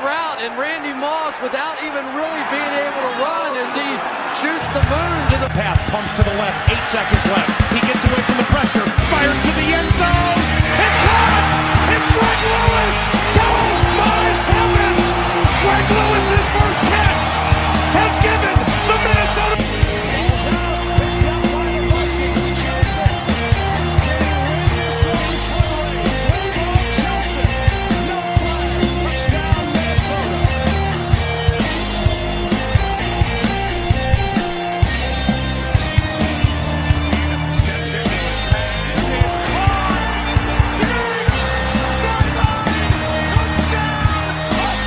route, and Randy Moss, without even really being able to run, as he shoots the moon to the pass, pumps to the left, 8 seconds left. He gets away from the pressure, fires to the end zone. It's caught! It's Greg Lewis! Oh my heavens! Greg Lewis's first catch has given the Minnesota. Ball's out, picked up by the Vikings. Chelsea getting ready to swing for the race. Way ball Chelsea. No flags. Touchdown Minnesota. Steps into the pass. Is caught. Diggs! Sideline! Touchdown!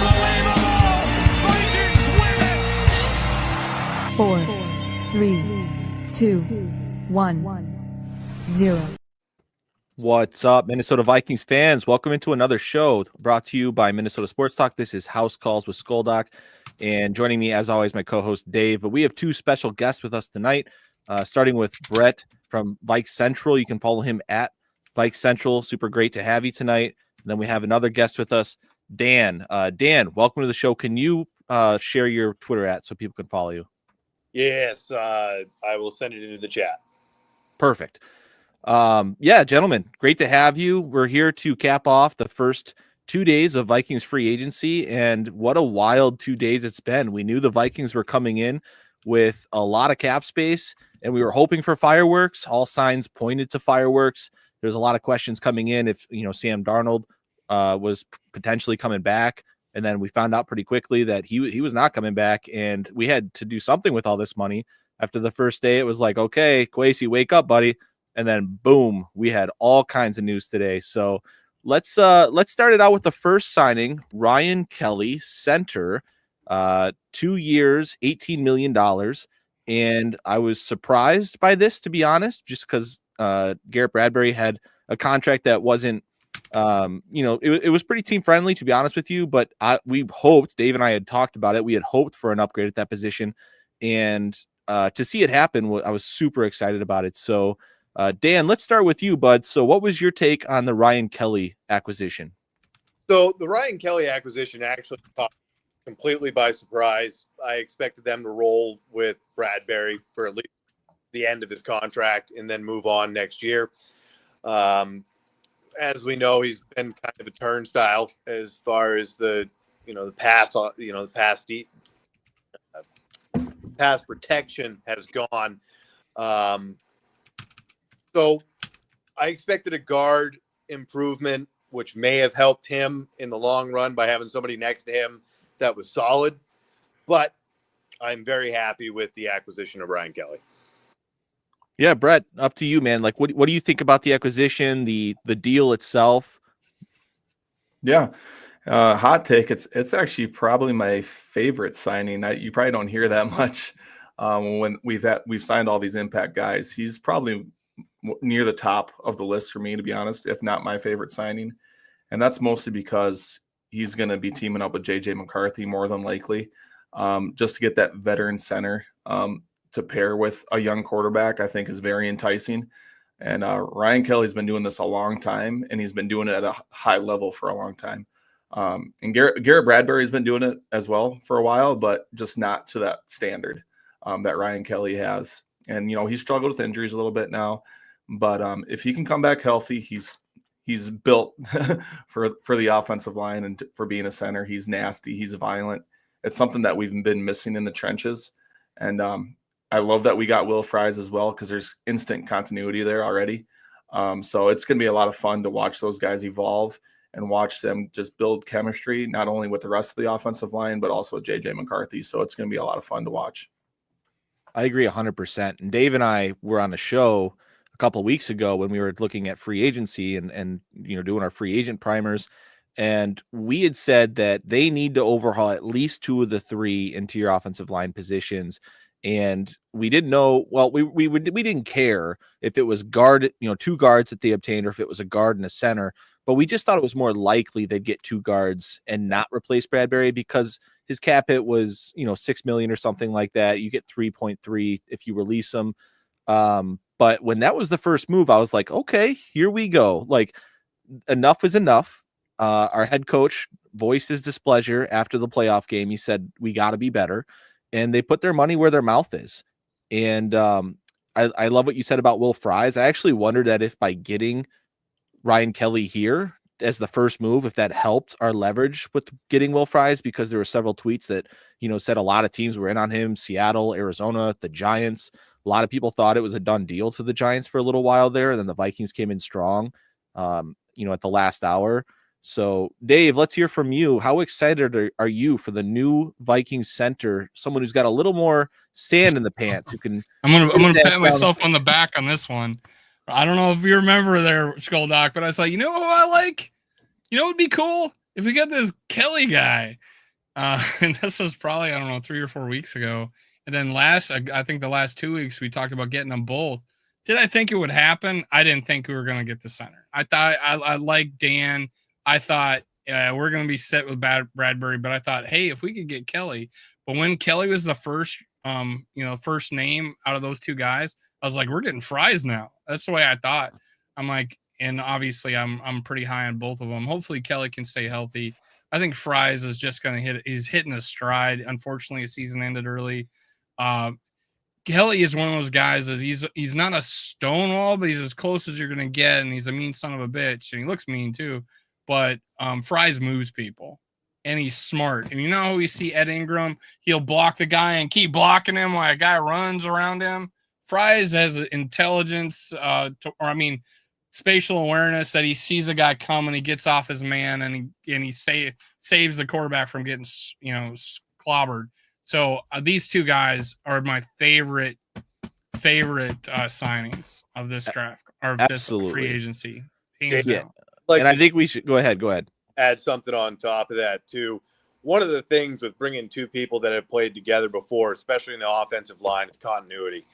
Unbelievable! Vikings win it! 4, 3, 2, 1, 0. What's up, Minnesota Vikings fans? Welcome into another show brought to you by Minnesota Sports Talk. This is House Calls with Skoldock, and joining me, as always, my co-host Dave. But we have two special guests with us tonight, starting with Brett from Vike Central. You can follow him at Vike Central. Super great to have you tonight. And then we have another guest with us, Dan. Dan, welcome to the show. Can you share your Twitter at so people can follow you? Yes, I will send it into the chat. Perfect. Yeah, gentlemen, great to have you. We're here to cap off the first 2 days of Vikings free agency, and what a wild 2 days it's been. We knew the Vikings were coming in with a lot of cap space, and we were hoping for fireworks. All signs pointed to fireworks. There's a lot of questions coming in if, Sam Darnold was potentially coming back. And then we found out pretty quickly that he was not coming back, and we had to do something with all this money. After the first day, it was like, okay, Kwesi, wake up, buddy. And then boom, we had all kinds of news today. So let's start it out with the first signing, Ryan Kelly, center, 2 years, $18 million. And I was surprised by this, to be honest, just because Garrett Bradbury had a contract that wasn't, it was pretty team friendly, to be honest with you, but we hoped, Dave and I had talked about it. We had hoped for an upgrade at that position, and to see it happen, I was super excited about it. So Dan, let's start with you, bud. So what was your take on the Ryan Kelly acquisition? So the Ryan Kelly acquisition actually caught me completely by surprise. I expected them to roll with Bradbury for at least the end of his contract and then move on next year. As we know, he's been kind of a turnstile as far as the pass protection has gone. So I expected a guard improvement, which may have helped him in the long run by having somebody next to him that was solid. But I'm very happy with the acquisition of Ryan Kelly. Yeah, Brett, up to you, man. Like, what do you think about the acquisition, the deal itself? Yeah, hot take. It's actually probably my favorite signing. You probably don't hear that much when we've signed all these impact guys. He's probably near the top of the list for me, to be honest, if not my favorite signing. And that's mostly because he's going to be teaming up with JJ McCarthy more than likely, just to get that veteran center to pair with a young quarterback, I think is very enticing. And Ryan Kelly's been doing this a long time, and he's been doing it at a high level for a long time. And Garrett Bradbury's been doing it as well for a while, but just not to that standard that Ryan Kelly has. And, he's struggled with injuries a little bit now, but if he can come back healthy, he's built for the offensive line and for being a center. He's nasty. He's violent. It's something that we've been missing in the trenches. And I love that we got Will Fries as well, because there's instant continuity there already. So it's going to be a lot of fun to watch those guys evolve and watch them just build chemistry, not only with the rest of the offensive line, but also with JJ McCarthy. So it's going to be a lot of fun to watch. I agree 100%. And Dave and I were on a show a couple of weeks ago when we were looking at free agency and doing our free agent primers. And we had said that they need to overhaul at least 2 of the 3 interior offensive line positions. And we didn't know, well, we didn't care if it was guard, 2 guards that they obtained, or if it was a guard and a center, but we just thought it was more likely they'd get 2 guards and not replace Bradbury, because his cap hit was, $6 million or something like that. You get 3.3 if you release him. But when that was the first move, I was like, okay, here we go. Like, enough is enough. Our head coach, voiced his displeasure after the playoff game. He said, we got to be better. And they put their money where their mouth is. And I love what you said about Will Fries. I actually wondered that if by getting Ryan Kelly here as the first move, if that helped our leverage with getting Will Fries, because there were several tweets that, said a lot of teams were in on him, Seattle, Arizona, the Giants. A lot of people thought it was a done deal to the Giants for a little while there. And then the Vikings came in strong, at the last hour. So Dave, let's hear from you. How excited are you for the new Vikings center, someone who's got a little more sand in the pants, who can, I'm gonna pat myself on the back on this one. I don't know if you remember there, Skull Doc, but I thought, who I like? It would be cool if we got this Kelly guy. And this was probably, 3 or 4 weeks ago. And then I think the last 2 weeks, we talked about getting them both. Did I think it would happen? I didn't think we were going to get the center. I thought I liked Dan. I thought we're going to be set with Bradbury, but I thought, hey, if we could get Kelly. But when Kelly was the first, first name out of those two guys, I was like, we're getting Fries now. That's the way I thought. I'm like, and obviously I'm pretty high on both of them. Hopefully Kelly can stay healthy. I think Fries is just going to he's hitting a stride. Unfortunately, his season ended early. Kelly is one of those guys that he's not a stonewall, but he's as close as you're going to get. And he's a mean son of a bitch. And he looks mean too. But Fries moves people, and he's smart. And how we see Ed Ingram, he'll block the guy and keep blocking him while a guy runs around him. Fries has intelligence, spatial awareness, that he sees a guy coming, he gets off his man, and he saves the quarterback from getting clobbered. So these two guys are my favorite signings of this draft, or of this free agency. Hands down. And I think we should go ahead. Add something on top of that too. One of the things with bringing two people that have played together before, especially in the offensive line, is continuity.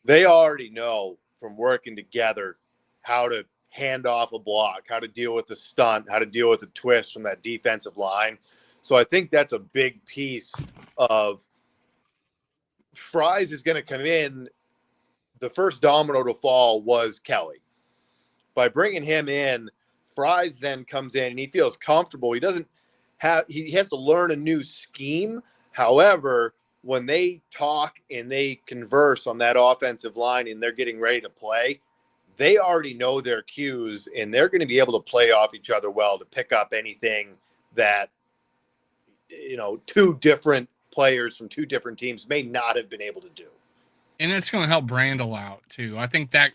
They already know from working together how to hand off a block, how to deal with the stunt, how to deal with the twist from that defensive line. So I think that's a big piece of Fries is going to come in. The first domino to fall was Kelly. By bringing him in, Fries then comes in and he feels comfortable. He has to learn a new scheme. However, when they talk and they converse on that offensive line and they're getting ready to play, they already know their cues and they're going to be able to play off each other well to pick up anything that, two different players from two different teams may not have been able to do. And it's going to help Brandel out too. I think that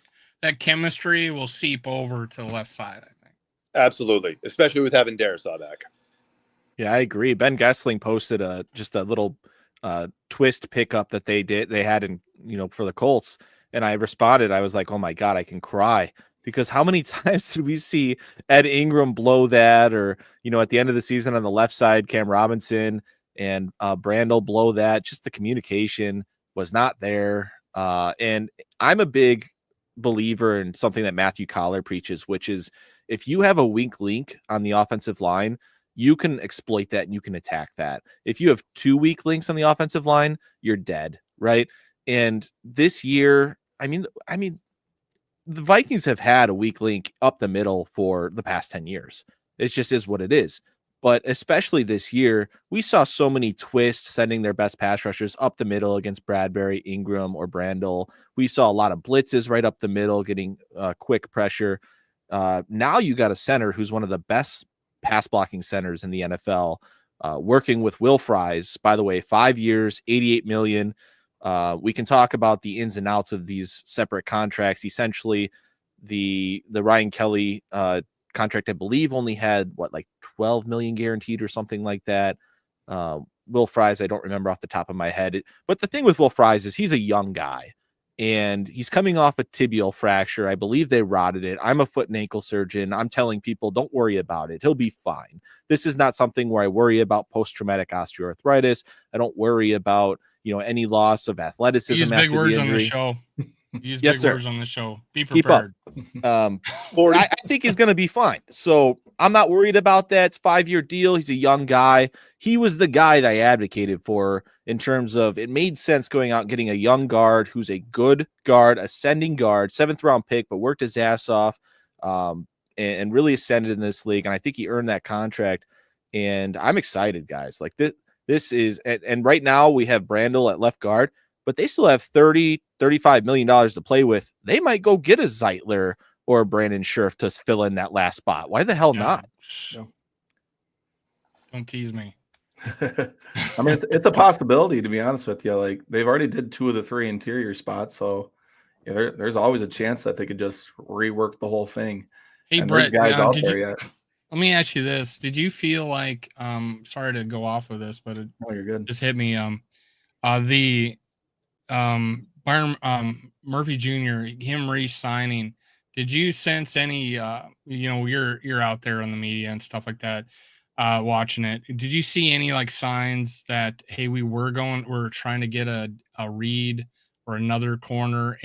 chemistry will seep over to the left side, I think. Absolutely. Especially with having Darisaw back. Yeah, I agree. Ben Gessling posted just a little twist pickup that they had in, for the Colts. And I responded, I was like, oh my God, I can cry, because how many times did we see Ed Ingram blow that, or, at the end of the season on the left side, Cam Robinson and Brandel blow that. Just the communication was not there. And I'm a big believer in something that Matthew Collar preaches, which is if you have a weak link on the offensive line, you can exploit that and you can attack that. If you have two weak links on the offensive line, you're dead, right? And this year, I mean, the Vikings have had a weak link up the middle for the past 10 years. It just is what it is. But especially this year, we saw so many twists sending their best pass rushers up the middle against Bradbury, Ingram, or Brandel. We saw a lot of blitzes right up the middle, getting quick pressure. Now you got a center who's one of the best pass blocking centers in the NFL, working with Will Fries. By the way, 5 years, $88 million. We can talk about the ins and outs of these separate contracts. Essentially, the Ryan Kelly contract, I believe, only had like 12 million guaranteed or something like that. Will Fries, I don't remember off the top of my head. But the thing with Will Fries is he's a young guy, and he's coming off a tibial fracture. I believe they rotted it. I'm a foot and ankle surgeon. I'm telling people, don't worry about it. He'll be fine. This is not something where I worry about post-traumatic osteoarthritis. I don't worry about any loss of athleticism. Use big words on the show. Use big words on the show. Be prepared. Keep up. I think he's going to be fine. So I'm not worried about that. It's a 5-year deal. He's a young guy. He was the guy that I advocated for in terms of it made sense going out and getting a young guard who's a good guard, ascending guard, 7th round pick, but worked his ass off and really ascended in this league. And I think he earned that contract. And I'm excited, guys. Like this is, and right now we have Brandel at left guard, but they still have $35 million to play with. They might go get a Zeitler or a Brandon Scherf to fill in that last spot. Why the hell not? Yeah. Don't tease me. I mean, it's a possibility, to be honest with you. Like, they've already did 2 of the 3 interior spots, so yeah, there's always a chance that they could just rework the whole thing. Hey, And Brett, there's guys out there you, yet. let me ask you this. Did you feel like, sorry to go off of this, but it you're good. just hit me. The Byron Murphy Jr., him re-signing, did you sense any, you're out there on the media and stuff like that, watching it. Did you see any like signs that, hey, we're trying to get a read or another corner,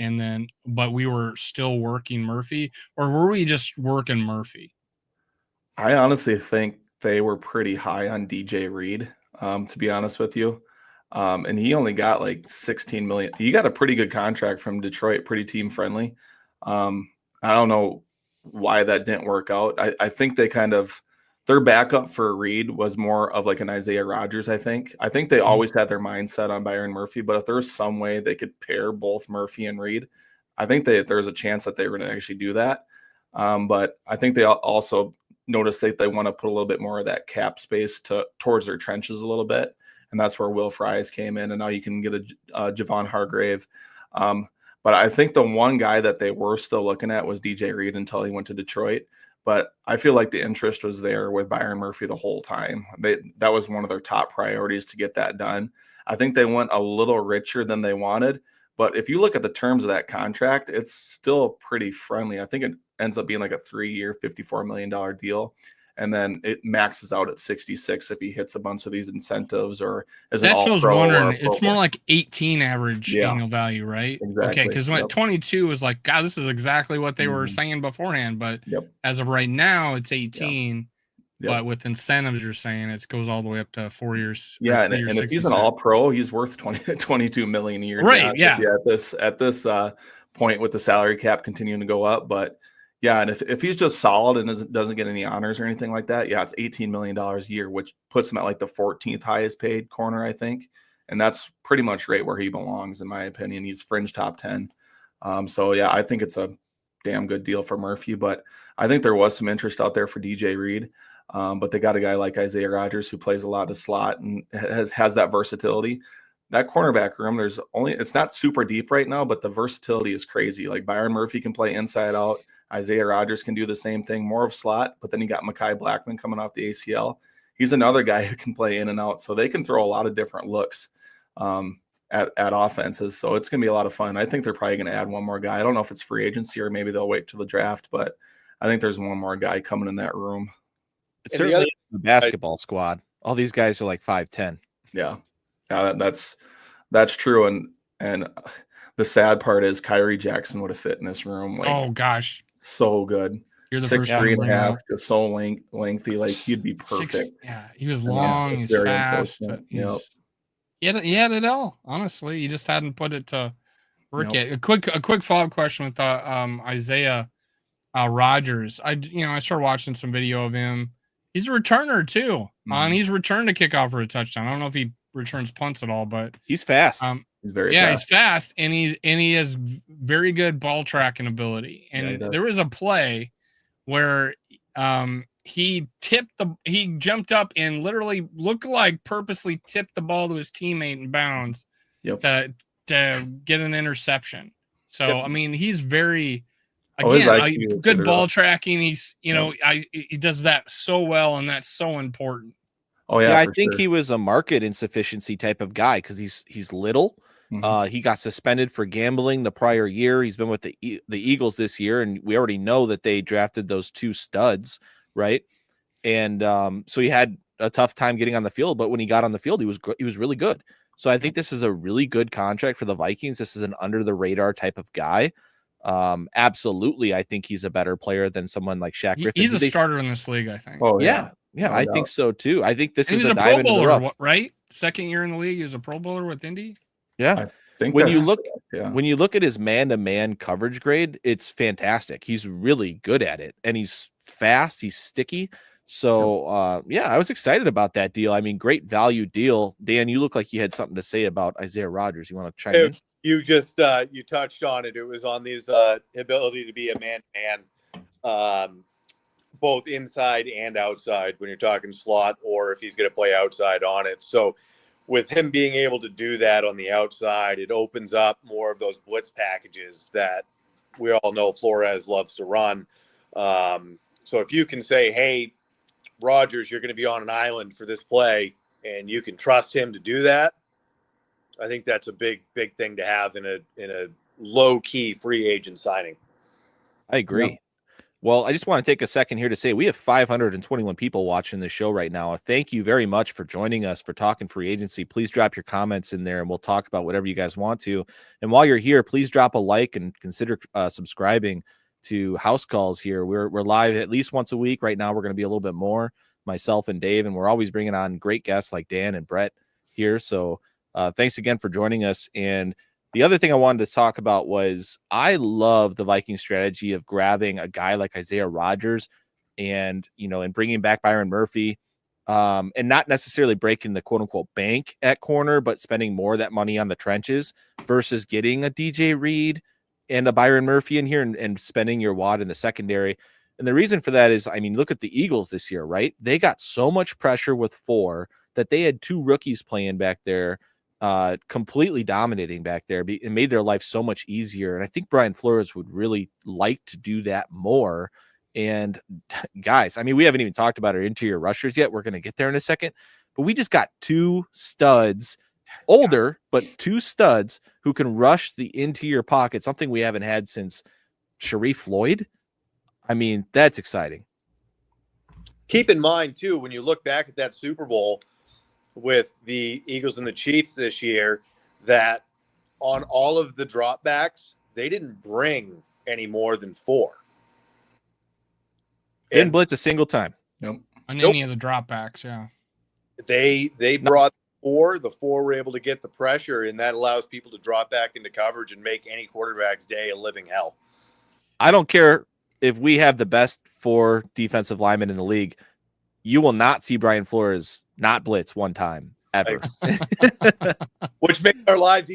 but we were still working Murphy, or were we just working Murphy? I honestly think they were pretty high on DJ Reed, to be honest with you. And he only got like 16 million. He got a pretty good contract from Detroit, pretty team friendly. I don't know why that didn't work out. I think they their backup for Reed was more of like an Isaiah Rodgers, I think. I think they always had their mindset on Byron Murphy, but if there's some way they could pair both Murphy and Reed, I think there's a chance that they were going to actually do that. But I think they also noticed that they want to put a little bit more of that cap space towards their trenches a little bit. And that's where Will Fries came in. And now you can get a Javon Hargrave. But I think the one guy that they were still looking at was DJ Reed until he went to Detroit. But I feel like the interest was there with Byron Murphy the whole time. That was one of their top priorities to get that done. I think they went a little richer than they wanted. But if you look at the terms of that contract, it's still pretty friendly. I think it ends up being like a 3-year, $54 million deal. And then it maxes out at 66 if he hits a bunch of these incentives or as an all-pro. That's what I was wondering. It's more like 18 average annual value, right? Exactly. Okay, because when 22 was like, God, this is exactly what they were saying beforehand. But as of right now, it's 18. But with incentives, you're saying it goes all the way up to 4 years. Yeah, and if he's an all-pro, he's worth 22 million a year. Right. Yeah. At this point with the salary cap continuing to go up, but. Yeah, and if he's just solid and doesn't get any honors or anything like that, it's $18 million a year, which puts him at like the 14th highest paid corner, I think. And that's pretty much right where he belongs, in my opinion. He's fringe top 10. So, yeah, I think it's a damn good deal for Murphy. But I think there was some interest out there for DJ Reed. But they got a guy like Isaiah Rodgers who plays a lot of slot and has that versatility. That cornerback room, it's not super deep right now, but the versatility is crazy. Like Byron Murphy can play inside out. Isaiah Rodgers can do the same thing, more of slot, but then you got Mekhi Blackman coming off the ACL. He's another guy who can play in and out. So they can throw a lot of different looks at offenses. So it's going to be a lot of fun. I think they're probably going to add one more guy. I don't know if it's free agency or maybe they'll wait till the draft, but I think there's one more guy coming in that room. It's certainly the basketball squad. All these guys are like 5'10". Yeah, that's true. And the sad part is Kyrie Jackson would have fit in this room. Like, oh gosh. So good. You're the 6'3.5", just so lengthy. Like he'd be perfect. He was long. He's fast. He had it all. Honestly, he just hadn't put it to work yet. A quick follow-up question with Isaiah Rodgers. I started watching some video of him. He's a returner too. And he's returned a kickoff for a touchdown. I don't know if he returns punts at all, but he's fast. He's very fast. He's fast, and he has very good ball tracking ability. And there was a play where he jumped up and literally looked like purposely tipped the ball to his teammate in bounds to get an interception. So I mean, he's very good ball tracking. He's he does that so well, and that's so important. Oh yeah, I think he was a market insufficiency type of guy because he's little. He got suspended for gambling the prior year. He's been with the Eagles this year, and we already know that they drafted those 2 studs, right? And so he had a tough time getting on the field, but when he got on the field, he was really good. So I think this is a really good contract for the Vikings. This is an under the radar type of guy. Absolutely, I think he's a better player than someone like Shaq Griffin. He's a starter in this league, I think. Oh yeah, I think so too. I think this is a diamond Pro in the Bowler, rough. right? Second year in the league, he was a Pro Bowler with Indy. Yeah, I think when you look at his man-to-man coverage grade, it's fantastic. He's really good at it, and he's fast. He's sticky. So, yeah, I was excited about that deal. I mean, great value deal. Dan, you look like you had something to say about Isaiah Rodgers. You want to chime in? You just you touched on it. It was on these ability to be a man-to-man, both inside and outside when you're talking slot, or if he's going to play outside on it. So with him being able to do that on the outside, it opens up more of those blitz packages that we all know Flores loves to run. So if you can say, hey, Rodgers, you're going to be on an island for this play, and you can trust him to do that, I think that's a big thing to have in a low key free agent signing. I agree. Yep. Well, I just want to take a second here to say we have 521 people watching this show right now. Thank you very much for joining us for Talking Free Agency. Please drop your comments in there and we'll talk about whatever you guys want to. And while you're here, please drop a like and consider subscribing to House Calls here. We're live at least once a week. Right now, we're going to be a little bit more, myself and Dave, and we're always bringing on great guests like Dan and Brett here. So thanks again for joining us. And the other thing I wanted to talk about was I love the Viking strategy of grabbing a guy like Isaiah Rodgers and bringing back Byron Murphy and not necessarily breaking the quote unquote bank at corner, but spending more of that money on the trenches versus getting a DJ Reed and a Byron Murphy in here and spending your wad in the secondary. And the reason for that is, I mean, look at the Eagles this year, right? They got so much pressure with 4 that they had 2 rookies playing back there, completely dominating back there. It made their life so much easier. And I think Brian Flores would really like to do that more. And guys, I mean, we haven't even talked about our interior rushers yet. We're going to get there in a second, but we just got 2 studs, older, but 2 studs who can rush the interior pocket, something we haven't had since Sharif Floyd. I mean, that's exciting. Keep in mind, too, when you look back at that Super Bowl with the Eagles and the Chiefs this year, that on all of the dropbacks, they didn't bring any more than 4. Didn't blitz a single time. Nope. On any of the dropbacks, yeah. They brought 4. The 4 were able to get the pressure, and that allows people to drop back into coverage and make any quarterback's day a living hell. I don't care if we have the best 4 defensive linemen in the league. You will not see Brian Flores not blitz one time ever. Which makes our lives,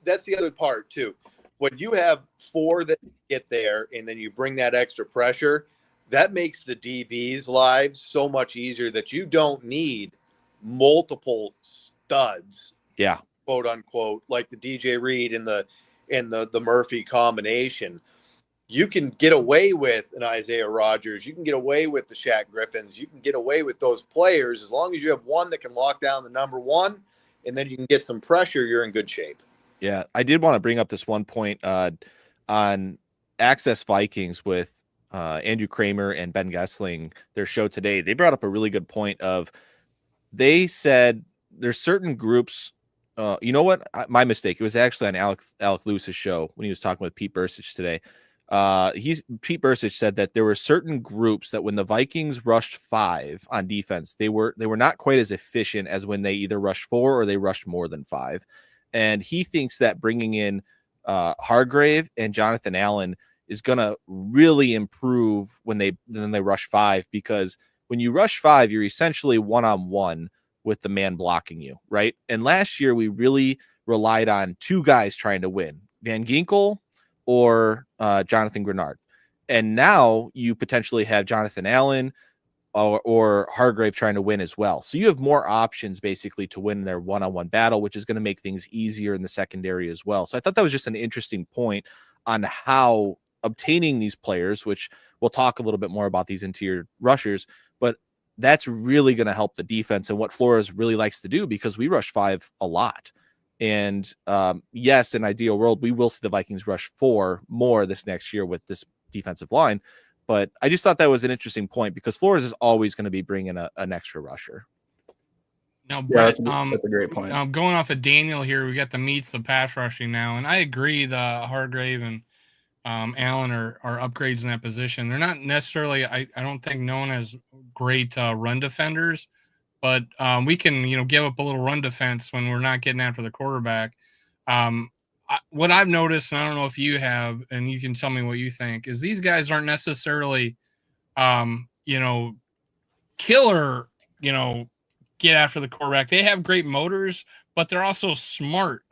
that's the other part too. When you have 4 that get there and then you bring that extra pressure, that makes the DB's lives so much easier that you don't need multiple studs. Yeah. Quote unquote, like the DJ Reed and the Murphy combination. You can get away with an Isaiah Rodgers. You can get away with the Shaq Griffins. You can get away with those players as long as you have one that can lock down the number 1, and then you can get some pressure. You're in good shape. Yeah, I did want to bring up this one point on Access Vikings with Andrew Kramer and Ben Gessling, their show today. They brought up a really good point of, they said there's certain groups. You know what? My mistake. It was actually on Alec Lewis's show when he was talking with Pete Bursich today. Pete Bursich said that there were certain groups that when the Vikings rushed 5 on defense, they were not quite as efficient as when they either rushed 4 or they rushed more than 5. And he thinks that bringing in Hargrave and Jonathan Allen is going to really improve when they rush 5, because when you rush 5, you're essentially one-on-one with the man blocking you, right? And last year we really relied on 2 guys trying to win, Van Ginkel or Jonathan Grenard. And now you potentially have Jonathan Allen or Hargrave trying to win as well. So you have more options basically to win their one-on-one battle, which is going to make things easier in the secondary as well. So I thought that was just an interesting point on how obtaining these players, which we'll talk a little bit more about these interior rushers, but that's really going to help the defense and what Flores really likes to do, because we rush 5 a lot. And yes, in ideal world, we will see the Vikings rush 4 more this next year with this defensive line. But I just thought that was an interesting point, because Flores is always going to be bringing an extra rusher. Now, Brett, that's a great point. Going off of Daniel here, we got the meats of pass rushing now. And I agree the Hargrave and Allen are upgrades in that position. They're not necessarily, I don't think, known as great run defenders. But we can, give up a little run defense when we're not getting after the quarterback. What I've noticed, and I don't know if you have, and you can tell me what you think, is these guys aren't necessarily, killer, get after the quarterback. They have great motors, but they're also smart.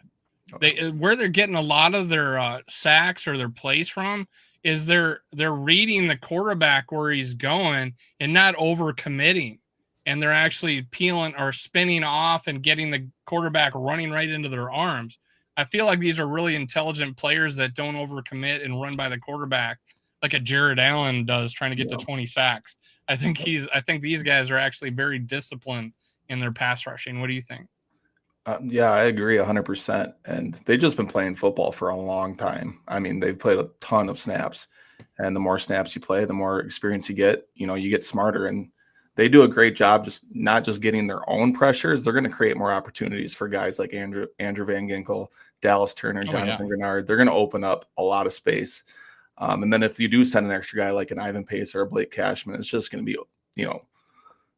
Where they're getting a lot of their sacks or their plays from is they're reading the quarterback where he's going and not over committing. And they're actually peeling or spinning off and getting the quarterback running right into their arms. I feel like these are really intelligent players that don't overcommit and run by the quarterback like a Jared Allen does, trying to get to 20 sacks. I think these guys are actually very disciplined in their pass rushing. What do you think? Yeah, I agree 100%. And they've just been playing football for a long time. I mean, they've played a ton of snaps, and the more snaps you play, the more experience you get. You get smarter, and they do a great job not just getting their own pressures. They're going to create more opportunities for guys like Andrew Van Ginkel, Dallas Turner, Jonathan Grenard. They're going to open up a lot of space. And then if you do send an extra guy like an Ivan Pace or a Blake Cashman, it's just going to be,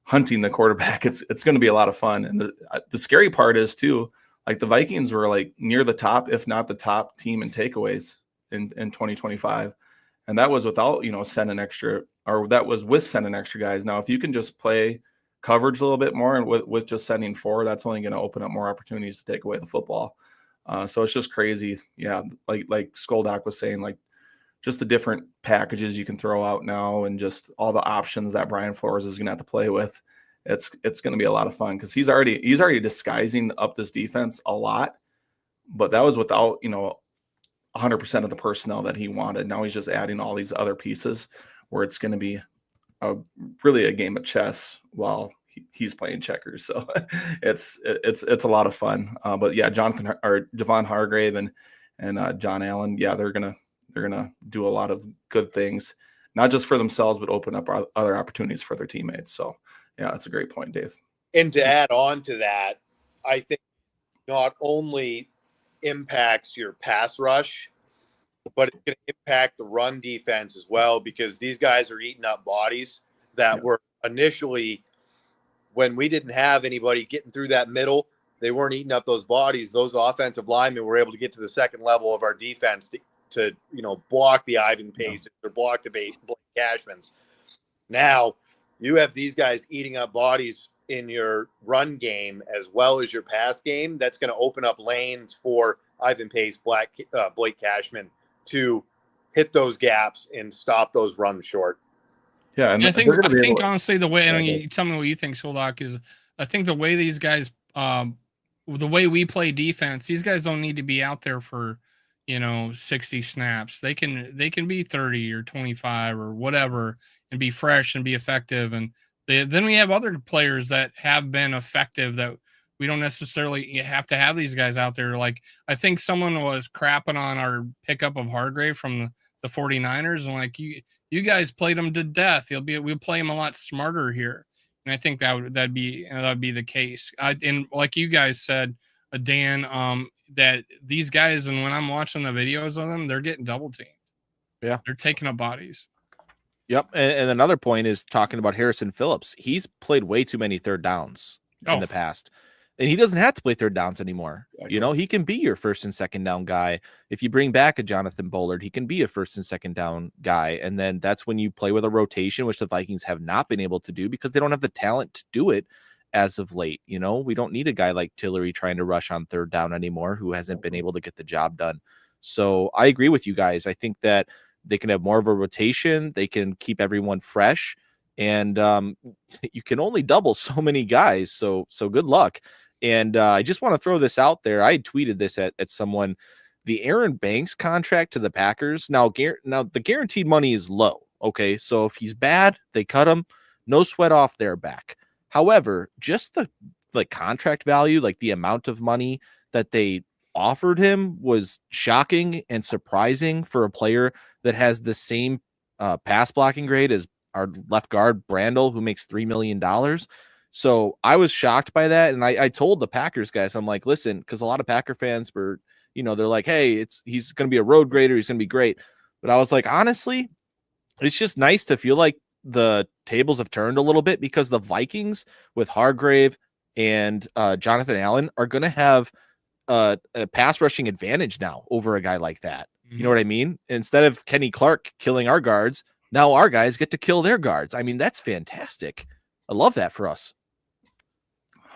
hunting the quarterback. It's going to be a lot of fun. And the scary part is too, like the Vikings were like near the top, if not the top team in takeaways in 2025. And that was without, sending extra, or that was with sending extra guys. Now, if you can just play coverage a little bit more and with just sending 4, that's only going to open up more opportunities to take away the football. So it's just crazy. Yeah. Like Skoldak was saying, like just the different packages you can throw out now and just all the options that Brian Flores is going to have to play with. It's going to be a lot of fun because he's already disguising up this defense a lot, but that was without, 100% of the personnel that he wanted. Now he's just adding all these other pieces where it's going to be really a game of chess while he's playing checkers. So it's a lot of fun. But yeah, Javon Hargrave and John Allen, yeah, they're gonna do a lot of good things, not just for themselves, but open up other opportunities for their teammates. So yeah, that's a great point, Dave. And to add on to that, I think not only impacts your pass rush, but it's going to impact the run defense as well, because these guys are eating up bodies that were initially, when we didn't have anybody getting through that middle, they weren't eating up those bodies. Those offensive linemen were able to get to the second level of our defense to block the Ivan Pace or block the Blake Cashmans. Now you have these guys eating up bodies in your run game as well as your pass game. That's going to open up lanes for Ivan Pace, Blake Cashman to hit those gaps and stop those runs short. Yeah, and I think honestly the way, and you tell me what you think, Soldock, is I think the way these guys, the way we play defense, these guys don't need to be out there for 60 snaps. They can be 30 or 25 or whatever and be fresh and be effective. And then we have other players that have been effective that we don't necessarily have to have these guys out there. Like I think someone was crapping on our pickup of Hargrave from the 49ers, and like you guys played him to death. We'll play him a lot smarter here. And I think that'd be the case. And like you guys said, Dan, that these guys, and when I'm watching the videos of them, they're getting double teamed. Yeah, they're taking up bodies. Yep. And another point is talking about Harrison Phillips. He's played way too many third downs in the past, and he doesn't have to play third downs anymore. He can be your first and second down guy. If you bring back a Jonathan Bullard, he can be a first and second down guy. And then that's when you play with a rotation, which the Vikings have not been able to do because they don't have the talent to do it as of late. We don't need a guy like Tillery trying to rush on third down anymore, who hasn't been able to get the job done. So I agree with you guys. I think that they can have more of a rotation. They can keep everyone fresh, and you can only double so many guys. So good luck. And I just want to throw this out there. I tweeted this at someone. The Aaron Banks contract to the Packers. Now the guaranteed money is low. Okay, so if he's bad, they cut him. No sweat off their back. However, just the contract value, like the amount of money that they offered him was shocking and surprising for a player that has the same pass blocking grade as our left guard Brandel, who makes $3 million. So I was shocked by that. And I told the Packers guys, I'm like, listen, because a lot of Packer fans were, they're like, hey, he's going to be a road grader. He's going to be great. But I was like, honestly, it's just nice to feel like the tables have turned a little bit, because the Vikings with Hargrave and Jonathan Allen are going to have a pass rushing advantage now over a guy like that. You know what I mean? Instead of Kenny Clark killing our guards, now our guys get to kill their guards. I mean, that's fantastic. I love that for us.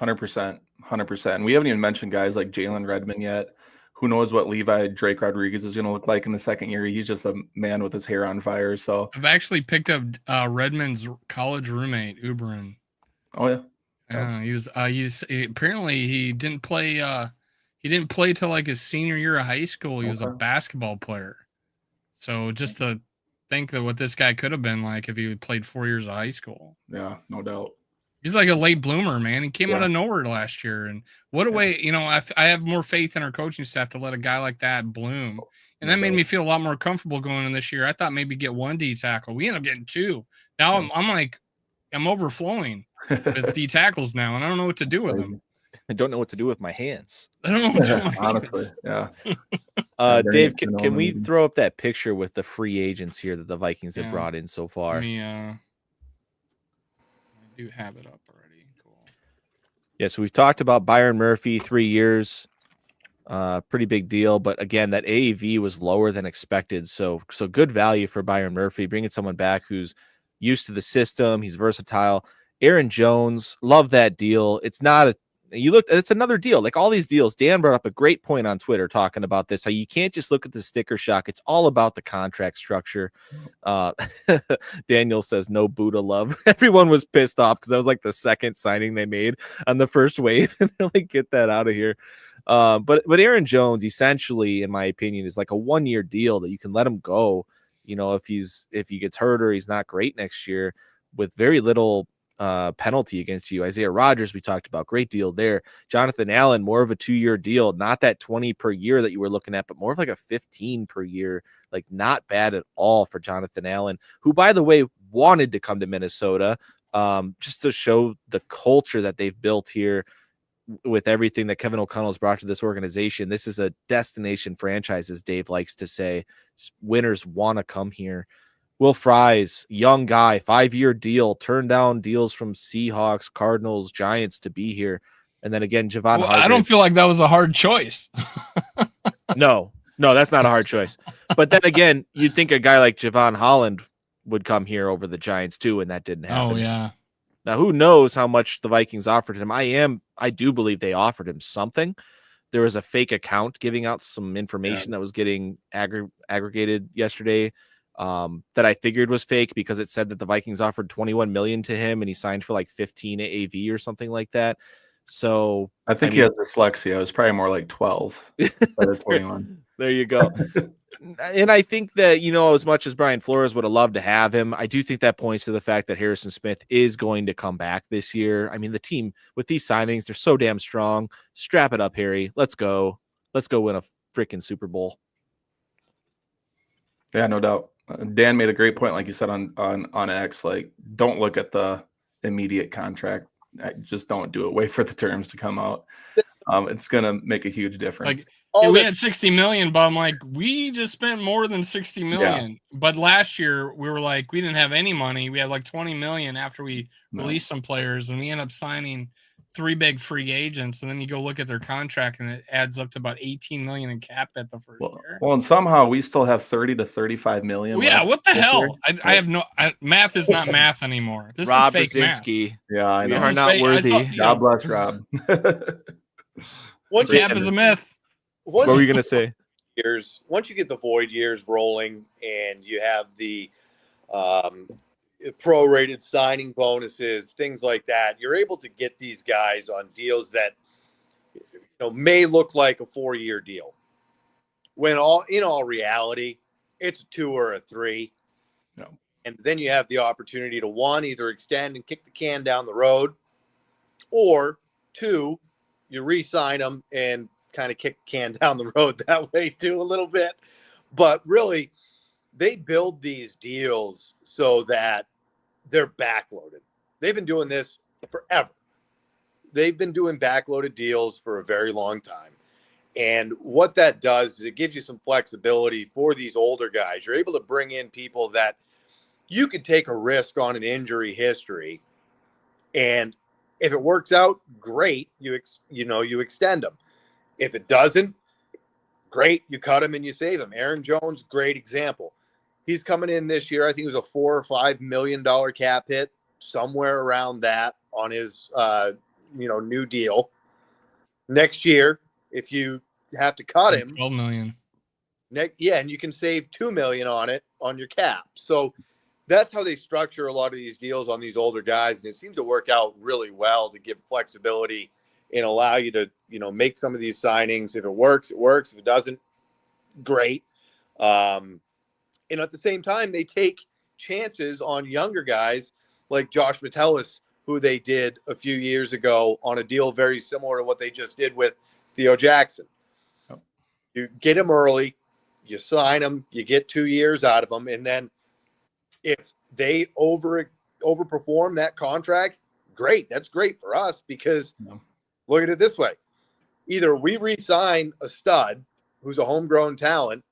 100%. 100%. And we haven't even mentioned guys like Jalen Redmond yet. Who knows what Levi Drake Rodriguez is going to look like in the second year. He's just a man with his hair on fire. So I've actually picked up Redmond's college roommate, Uberin. Oh yeah. He's apparently he didn't play till like his senior year of high school. He was a basketball player. So just to think that what this guy could have been like if he had played 4 years of high school. Yeah, no doubt. He's like a late bloomer, man. He came out of nowhere last year, and what a way! I have more faith in our coaching staff to let a guy like that bloom, and that made me feel a lot more comfortable going in this year. I thought maybe get one D tackle. We ended up getting two. Now I'm overflowing with D tackles now, and I don't know what to do with them. I don't know what to do with my hands. I don't know what to do with my Honestly, hands. yeah. Dave, can we throw up that picture with the free agents here that the Vikings have brought in so far? I do have it up already. Cool. Yeah, so we've talked about Byron Murphy, 3 years, pretty big deal. But again, that AAV was lower than expected. So good value for Byron Murphy, bringing someone back who's used to the system. He's versatile. Aaron Jones, love that deal. It's another deal. Like all these deals, Dan brought up a great point on Twitter talking about this, how you can't just look at the sticker shock. It's all about the contract structure. Daniel says no Buddha love. Everyone was pissed off because that was like the second signing they made on the first wave. And they're like, get that out of here. But Aaron Jones, essentially, in my opinion, is like a 1 year deal that you can let him go. If he gets hurt or he's not great next year, with very little penalty against you. Isaiah Rodgers, we talked about, great deal there. Jonathan Allen, more of a 2 year deal, not that 20 per year that you were looking at, but more of like a 15 per year. Like not bad at all for Jonathan Allen, who, by the way, wanted to come to Minnesota just to show the culture that they've built here with everything that Kevin O'Connell's brought to this organization. This is a destination franchise, as Dave likes to say. Winners want to come here. Will Fries, young guy, 5 year deal, turned down deals from Seahawks, Cardinals, Giants to be here. And then again, Javon Hargrave. I don't feel like that was a hard choice. No, that's not a hard choice. But then again, you'd think a guy like Javon Holland would come here over the Giants too, and that didn't happen. Oh, yeah. Now, who knows how much the Vikings offered him? I do believe they offered him something. There was a fake account giving out some information that was getting aggregated yesterday. That I figured was fake because it said that the Vikings offered $21 million to him and he signed for like 15 AAV or something like that. So I think he has dyslexia. It was probably more like 12. But 21. There you go. And I think that, as much as Brian Flores would have loved to have him, I do think that points to the fact that Harrison Smith is going to come back this year. I mean, the team with these signings, they're so damn strong. Strap it up, Harry. Let's go. Let's go win a freaking Super Bowl. Yeah, no doubt. Dan made a great point, like you said on X. Like, don't look at the immediate contract. Just don't do it. Wait for the terms to come out. It's gonna make a huge difference. Like, we had 60 million, but I'm like, we just spent more than 60 million. Yeah. But last year we were like, we didn't have any money. We had like 20 million after we released some players, and we ended up signing 3 big free agents, and then you go look at their contract and it adds up to about 18 million in cap at the first year. Well, and somehow we still have 30 to 35 million. Well, yeah, what the hell? I have math is not math anymore. This Rob is fake Brzezinski. math. Yeah, I know. We are not worthy. God bless Rob. Cap is a myth. What were you going to say? Once you get the void years rolling and you have the prorated signing bonuses, things like that, you're able to get these guys on deals that may look like a 4 year deal. When in all reality, it's a 2 or a 3. No. And then you have the opportunity to, 1, either extend and kick the can down the road, or 2, you re-sign them and kind of kick the can down the road that way too a little bit. But really, they build these deals so that they're backloaded. They've been doing this forever. They've been doing backloaded deals for a very long time. And what that does is it gives you some flexibility for these older guys. You're able to bring in people that you could take a risk on an injury history. And if it works out, great. You extend them. If it doesn't, great. You cut them and you save them. Aaron Jones, great example. He's coming in this year. I think it was a $4 or $5 million cap hit. somewhere around that on his, new deal. Next year, if you have to cut him, 12 million. and you can save $2 million on it on your cap. So that's how they structure a lot of these deals on these older guys, and it seems to work out really well to give flexibility and allow you to, make some of these signings. If it works, it works. If it doesn't, great. And at the same time, they take chances on younger guys like Josh Metellus, who they did a few years ago on a deal very similar to what they just did with Theo Jackson. Yep. You get him early, you sign him, you get 2 years out of him, and then if they overperform that contract, great. That's great for us because look at it this way. Either we re-sign a stud who's a homegrown talent,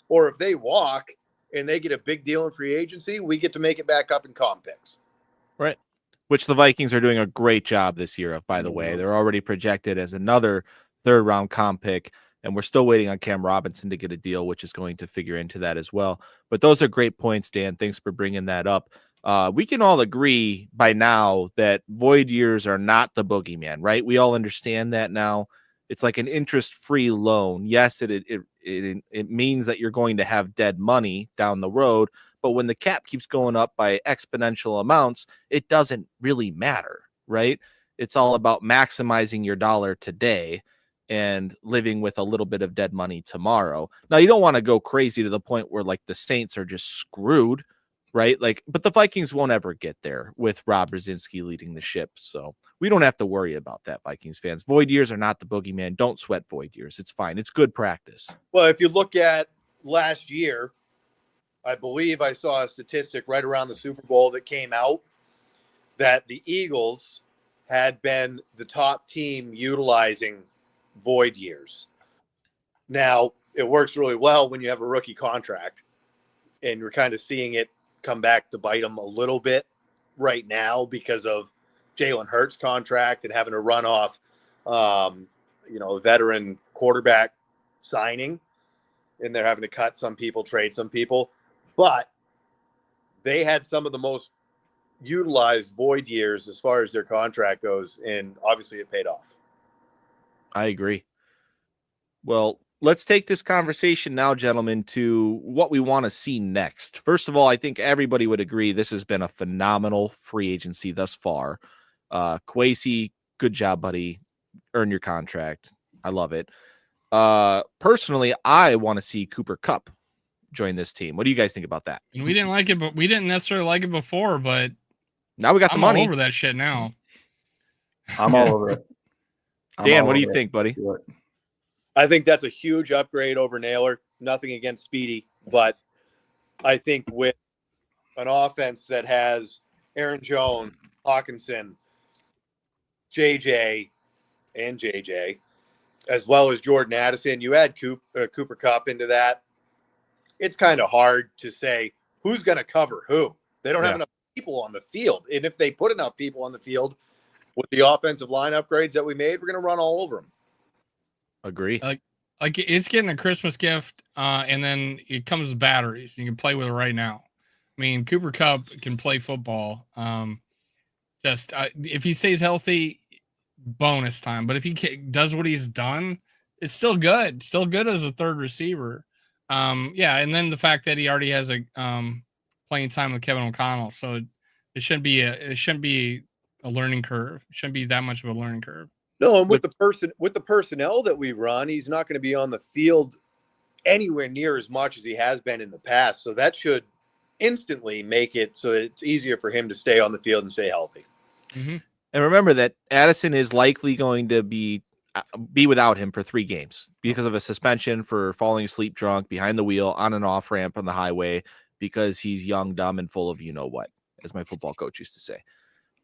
or if they walk and they get a big deal in free agency, we get to make it back up in comp picks. Right. Which the Vikings are doing a great job this year of, by the way. They're already projected as another third-round comp pick, and we're still waiting on Cam Robinson to get a deal, which is going to figure into that as well. But those are great points, Dan. Thanks for bringing that up. We can all agree by now that void years are not the boogeyman, right? We all understand that now. It's like an interest-free loan. Yes, it means that you're going to have dead money down the road, but when the cap keeps going up by exponential amounts, it doesn't really matter, right? It's all about maximizing your dollar today and living with a little bit of dead money tomorrow. Now, you don't want to go crazy to the point where like the Saints are just screwed, right? Like, but the Vikings won't ever get there with Rob Brzezinski leading the ship. So we don't have to worry about that, Vikings fans. Void years are not the boogeyman. Don't sweat void years. It's fine. It's good practice. Well, if you look at last year, I believe I saw a statistic right around the Super Bowl that came out that the Eagles had been the top team utilizing void years. Now, it works really well when you have a rookie contract, and you're kind of seeing it come back to bite them a little bit right now because of Jalen Hurts' contract and having to run off, a veteran quarterback signing, and they're having to cut some people, trade some people. But they had some of the most utilized void years as far as their contract goes, and obviously it paid off. I agree. Well, let's take this conversation now, gentlemen, to what we want to see next. First of all, I think everybody would agree this has been a phenomenal free agency thus far. Kwesi, good job, buddy. Earn your contract. I love it. Personally, I want to see Cooper Kupp join this team. What do you guys think about that? And we didn't like it, but we didn't necessarily like it before, but now we got the I'm money. all over that shit now. I'm all over it. Dan, what do you think, buddy? I think that's a huge upgrade over Naylor. Nothing against Speedy, but I think with an offense that has Aaron Jones, Hawkinson, JJ, as well as Jordan Addison, you add Cooper Kupp into that. It's kind of hard to say who's going to cover who. They don't have enough people on the field. And if they put enough people on the field with the offensive line upgrades that we made, we're going to run all over them. Agree. Like it's getting a Christmas gift, and then it comes with batteries. You can play with it right now. I mean, Cooper Kupp can play football. If he stays healthy, bonus time. But if he does what he's done, it's still good. Still good as a third receiver. And then the fact that he already has a playing time with Kevin O'Connell, so it shouldn't be a learning curve. It shouldn't be that much of a learning curve. No, and with the personnel that we run, he's not going to be on the field anywhere near as much as he has been in the past. So that should instantly make it so that it's easier for him to stay on the field and stay healthy. Mm-hmm. And remember that Addison is likely going to be without him for 3 games because of a suspension for falling asleep drunk behind the wheel on an off ramp on the highway because he's young, dumb, and full of you know what, as my football coach used to say.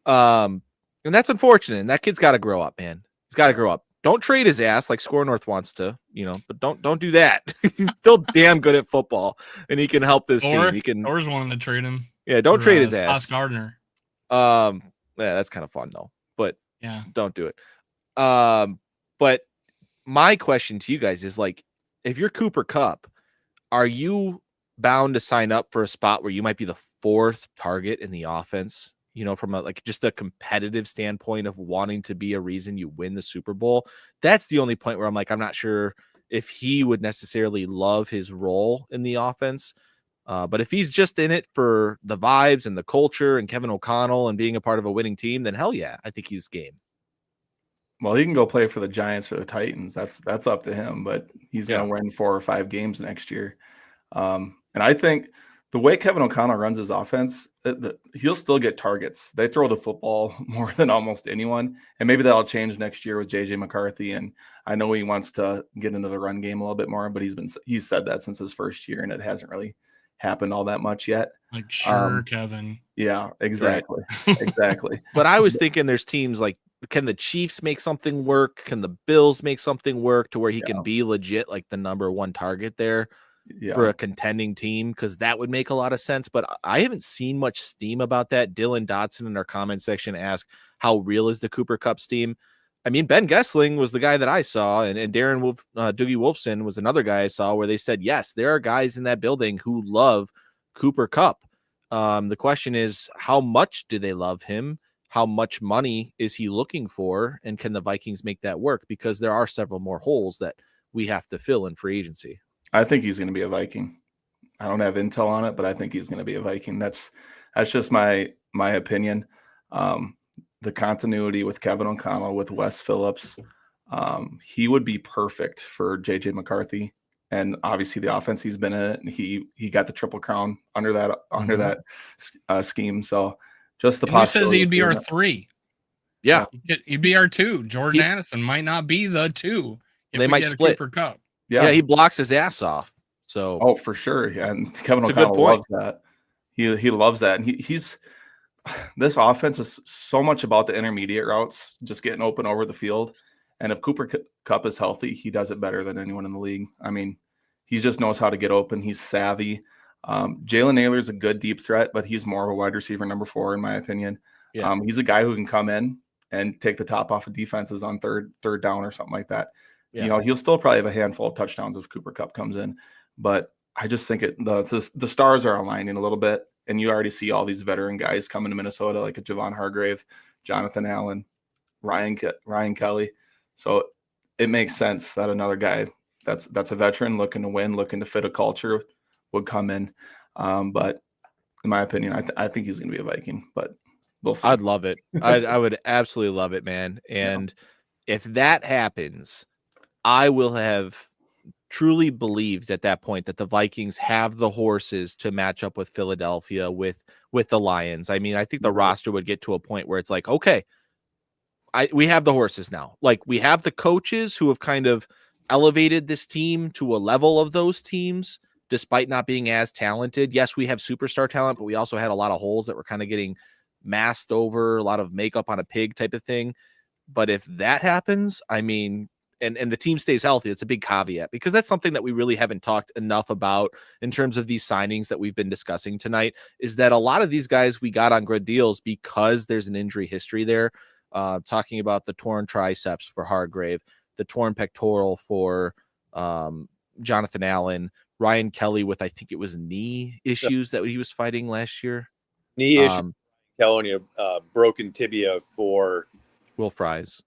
And that's unfortunate. And that kid's got to grow up, man. He's got to grow up. Don't trade his ass like Score North wants to, but don't do that. He's still damn good at football, and he can help this team. He can. Or's wanting to trade him. Yeah, don't trade his ass. Sauce Gardner. Yeah, that's kind of fun though, but yeah, don't do it. But my question to you guys is like, if you're Cooper Kupp, are you bound to sign up for a spot where you might be the 4th target in the offense from just a competitive standpoint of wanting to be a reason you win the Super Bowl. That's the only point where I'm like, I'm not sure if he would necessarily love his role in the offense. But if he's just in it for the vibes and the culture and Kevin O'Connell and being a part of a winning team, then hell yeah, I think he's game. Well, he can go play for the Giants or the Titans. That's up to him, but he's going to win 4 or 5 games next year. And I think the way Kevin O'Connell runs his offense, he'll still get targets. They throw the football more than almost anyone, and maybe that'll change next year with JJ McCarthy. And I know he wants to get into the run game a little bit more, but he's said that since his first year, and it hasn't really happened all that much yet. Like, sure, Kevin. Yeah, exactly. Right. Exactly. But I was thinking there's teams like, can the Chiefs make something work? Can the Bills make something work to where he can be legit like the number 1 target there for a contending team? Because that would make a lot of sense. But I haven't seen much steam about that. Dylan Dotson in our comment section asked, how real is the Cooper Kupp steam? I mean, Ben Gessling was the guy that I saw, and Darren Doogie Wolfson was another guy I saw where they said, yes, there are guys in that building who love Cooper Kupp. The question is, how much do they love him? How much money is he looking for? And can the Vikings make that work? Because there are several more holes that we have to fill in free agency. I think he's going to be a Viking. I don't have intel on it, but I think he's going to be a Viking. That's just my opinion. The continuity with Kevin O'Connell, with Wes Phillips, he would be perfect for JJ McCarthy. And obviously the offense he's been in it, and he got the Triple Crown under that scheme. So just the possibility. Who says he'd be our 3? Yeah, he'd be our 2. Jordan Addison might not be the 2. They might split. Cooper Kupp. Yeah, he blocks his ass off. So for sure. Yeah, and Kevin O'Connell loves that. He loves that, and he's this offense is so much about the intermediate routes, just getting open over the field. And if Cooper Kupp is healthy, he does it better than anyone in the league. I mean, he just knows how to get open. He's savvy. Jalen Naylor is a good deep threat, but he's more of a wide receiver number 4, in my opinion. Yeah. He's a guy who can come in and take the top off of defenses on third down or something like that. Yeah. He'll still probably have a handful of touchdowns if Cooper Kupp comes in. But I just think the stars are aligning a little bit. And you already see all these veteran guys coming to Minnesota, like a Javon Hargrave, Jonathan Allen, Ryan Kelly. So it makes sense that another guy that's a veteran looking to win, looking to fit a culture would come in. But in my opinion, I think he's going to be a Viking, but we'll see. I'd love it. I would absolutely love it, man. And if that happens, I will have truly believed at that point that the Vikings have the horses to match up with Philadelphia, with the Lions. I mean, I think the roster would get to a point where it's like, okay, we have the horses now. Like, we have the coaches who have kind of elevated this team to a level of those teams, despite not being as talented. Yes, we have superstar talent, but we also had a lot of holes that were kind of getting masked over, a lot of makeup on a pig type of thing. But if that happens, I mean, and the team stays healthy, it's a big caveat, because that's something that we really haven't talked enough about in terms of these signings that we've been discussing tonight, is that a lot of these guys we got on good deals because there's an injury history there. Talking about the torn triceps for Hargrave, the torn pectoral for Jonathan Allen, Ryan Kelly with, I think it was knee issues that he was fighting last year. Knee issue, Kelly, broken tibia for Will Fries.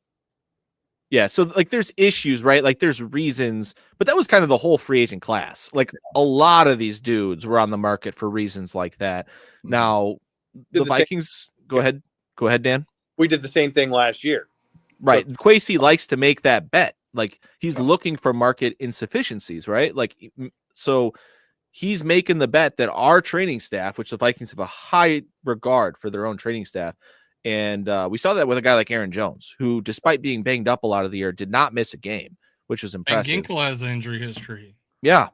Yeah, so like there's issues, right? Like there's reasons, but that was kind of the whole free agent class. Like a lot of these dudes were on the market for reasons like that. Now, the Vikings, go ahead, Dan. We did the same thing last year. Right. So, Kwesi likes to make that bet. Like he's looking for market insufficiencies, right? Like, so he's making the bet that our training staff, which the Vikings have a high regard for their own training staff, and we saw that with a guy like Aaron Jones, who, despite being banged up a lot of the year, did not miss a game, which was impressive. And Ginkle has an injury history. Yeah.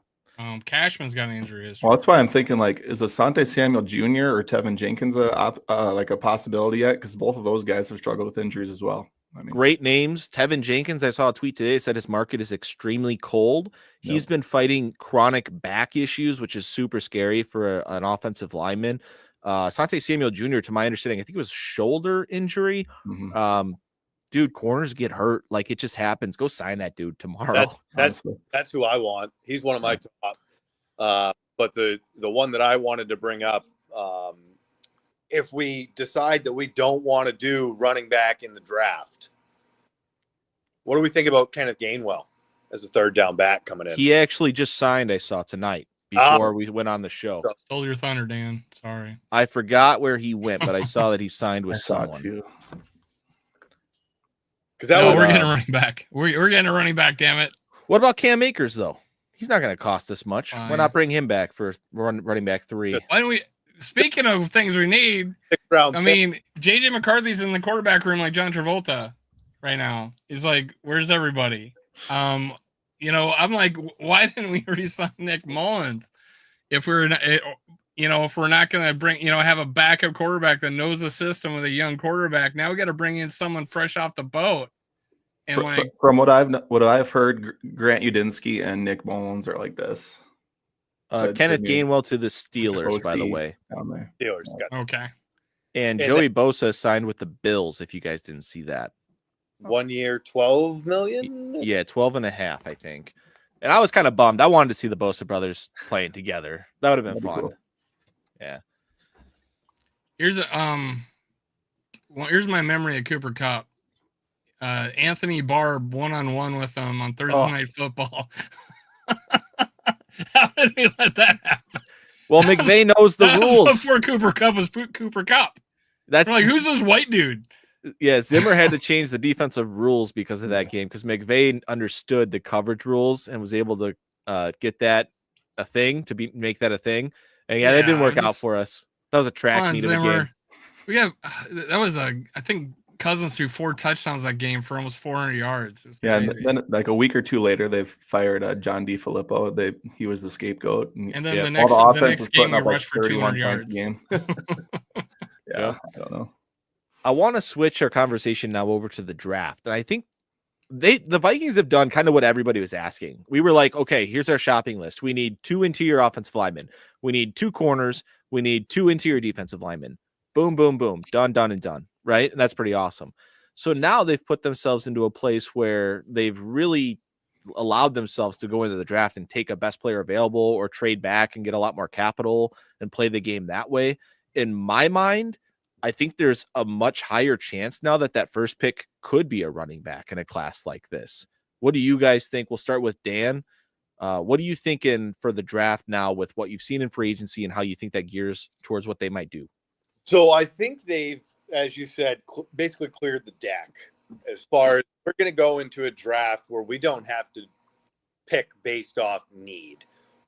Cashman's got an injury history. Well, that's why I'm thinking, like, is Asante Samuel Jr. or Tevin Jenkins like a possibility yet? Because both of those guys have struggled with injuries as well. I mean, great names. Tevin Jenkins, I saw a tweet today, said his market is extremely cold. He's been fighting chronic back issues, which is super scary for an offensive lineman. Asante Samuel Jr., to my understanding, I think it was shoulder injury. Mm-hmm. Dude, corners get hurt. Like, it just happens. Go sign that dude tomorrow. That's who I want. He's one of my top. But the one that I wanted to bring up, if we decide that we don't want to do running back in the draft, what do we think about Kenneth Gainwell as a third down back coming in? He actually just signed, I saw tonight before we went on the show. Stole your thunder, Dan. Sorry. I forgot where he went, but I saw that he signed with someone. Too. We're getting a running back. We're getting a running back, damn it. What about Cam Akers, though? He's not going to cost us much. Why not bring him back for running back 3? Why don't we? Speaking of things we need, I mean, JJ McCarthy's in the quarterback room like John Travolta right now. He's like, "Where's everybody?" I'm like, why didn't we re-sign Nick Mullins if we're not, if we're not going to bring, have a backup quarterback that knows the system with a young quarterback? Now we got to bring in someone fresh off the boat. And from what I've heard, Grant Udinsky and Nick Mullins are like this. Kenneth Gainwell to the Steelers, by the way. Steelers. Okay. And Joey Bosa signed with the Bills, if you guys didn't see that. 1 year, $12 million? Yeah, 12.5, I think. And I was kind of bummed. I wanted to see the Bosa brothers playing together. That would have been fun. Cool. Yeah. Here's my memory of Cooper Kupp. Anthony Barr one-on-one with him on Thursday Night Football. How did we let that happen? Well, McVay knows the rules. Before Cooper Kupp was Cooper Kupp. That's like, who's this white dude? Yeah, Zimmer had to change the defensive rules because of that game, because McVay understood the coverage rules and was able to get that a thing, make that a thing. And that didn't work out for us. That was a track meet of the game. We have I think Cousins threw 4 touchdowns that game for almost 400 yards. And then like a week or two later, they've fired John DeFilippo. He was the scapegoat. And then the next game, we rushed for 200 yards. Game. I don't know. I want to switch our conversation now over to the draft. And I think the Vikings have done kind of what everybody was asking. We were like, okay, here's our shopping list. We need 2 interior offensive linemen. We need 2 corners. We need 2 interior defensive linemen. Boom, boom, boom. Done, done, and done. Right? And that's pretty awesome. So now they've put themselves into a place where they've really allowed themselves to go into the draft and take a best player available or trade back and get a lot more capital and play the game that way. In my mind, I think there's a much higher chance now that first pick could be a running back in a class like this. What do you guys think? We'll start with Dan. What are you thinking for the draft now with what you've seen in free agency and how you think that gears towards what they might do? So I think they've, as you said, basically cleared the deck as far as we're going to go into a draft where we don't have to pick based off need,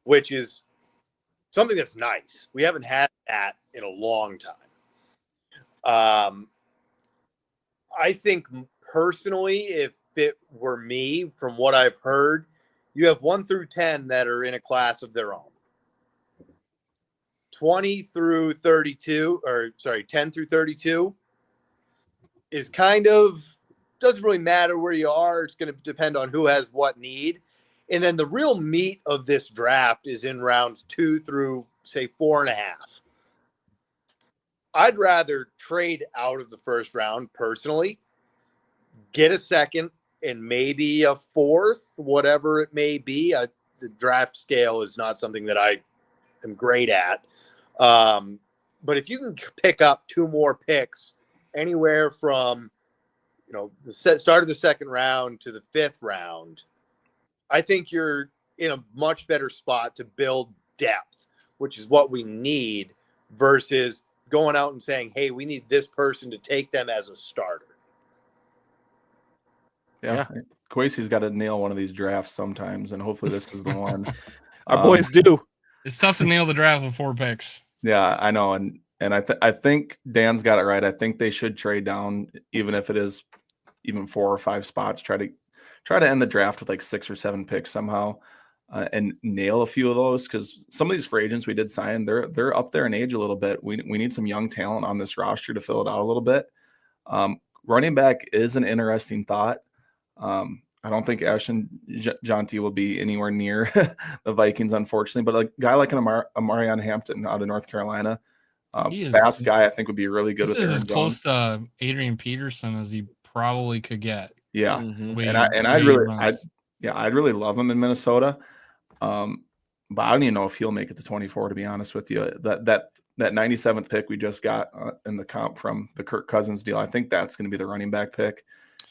which is something that's nice. We haven't had that in a long time. I think personally, if it were me, from what I've heard, you have 1 through 10 that are in a class of their own. 10 through 32 is kind of, doesn't really matter where you are. It's going to depend on who has what need. And then the real meat of this draft is in rounds 2 through, say, 4.5. I'd rather trade out of the first round personally, get a second and maybe a 4th, whatever it may be. The draft scale is not something that I am great at. But if you can pick up 2 more picks anywhere from, the start of the second round to the 5th round, I think you're in a much better spot to build depth, which is what we need, versus going out and saying, hey, we need this person to take them as a starter. Yeah. Kwesi's got to nail one of these drafts sometimes, and hopefully this is the one. Our boys do. It's tough to nail the draft with 4 picks. Yeah, I know. And I think Dan's got it right. I think they should trade down, even if it is even 4 or 5 spots, try to end the draft with like 6 or 7 picks somehow, and nail a few of those, because some of these free agents we did sign, they're up there in age a little bit. We need some young talent on this roster to fill it out a little bit. Running back is an interesting thought. I don't think Ashton Jonty will be anywhere near the Vikings, unfortunately, but a guy like an Amarion Hampton out of North Carolina, fast guy, I think would be really good. This is as close to Adrian Peterson as he probably could get. Yeah, I'd really love him in Minnesota. but I don't even know if he'll make it to 24, to be honest with you. That 97th pick we just got in the comp from the Kirk Cousins deal, I think that's going to be the running back pick.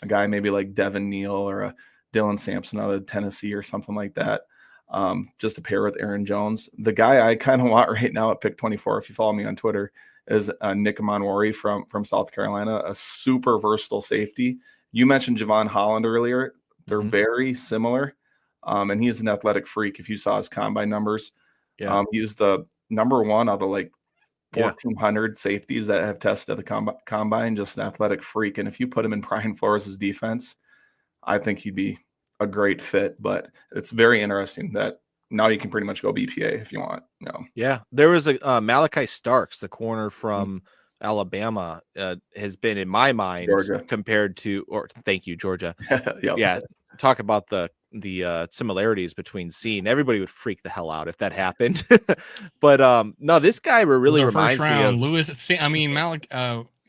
A guy maybe like Devin Neal or a Dylan Sampson out of Tennessee or something like that, just to pair with Aaron Jones. The guy I kind of want right now at pick 24, if you follow me on Twitter, is Nick Monwari from South Carolina, a super versatile safety. You mentioned Javon Holland earlier. They're very similar, and he's an athletic freak. If you saw his combine numbers, he was the number one out of like 1,400 safeties that have tested at the combine, just an athletic freak. And if you put him in Brian Flores' defense, I think he'd be a great fit. But it's very interesting that now you can pretty much go BPA if you want. Yeah, there was a Malachi Starks, the corner from Alabama, has been in my mind Georgia. compared to, or thank you, Georgia. Yep. Yeah, talk about the similarities between scene. Everybody would freak the hell out if that happened. But no, this guy really reminds me of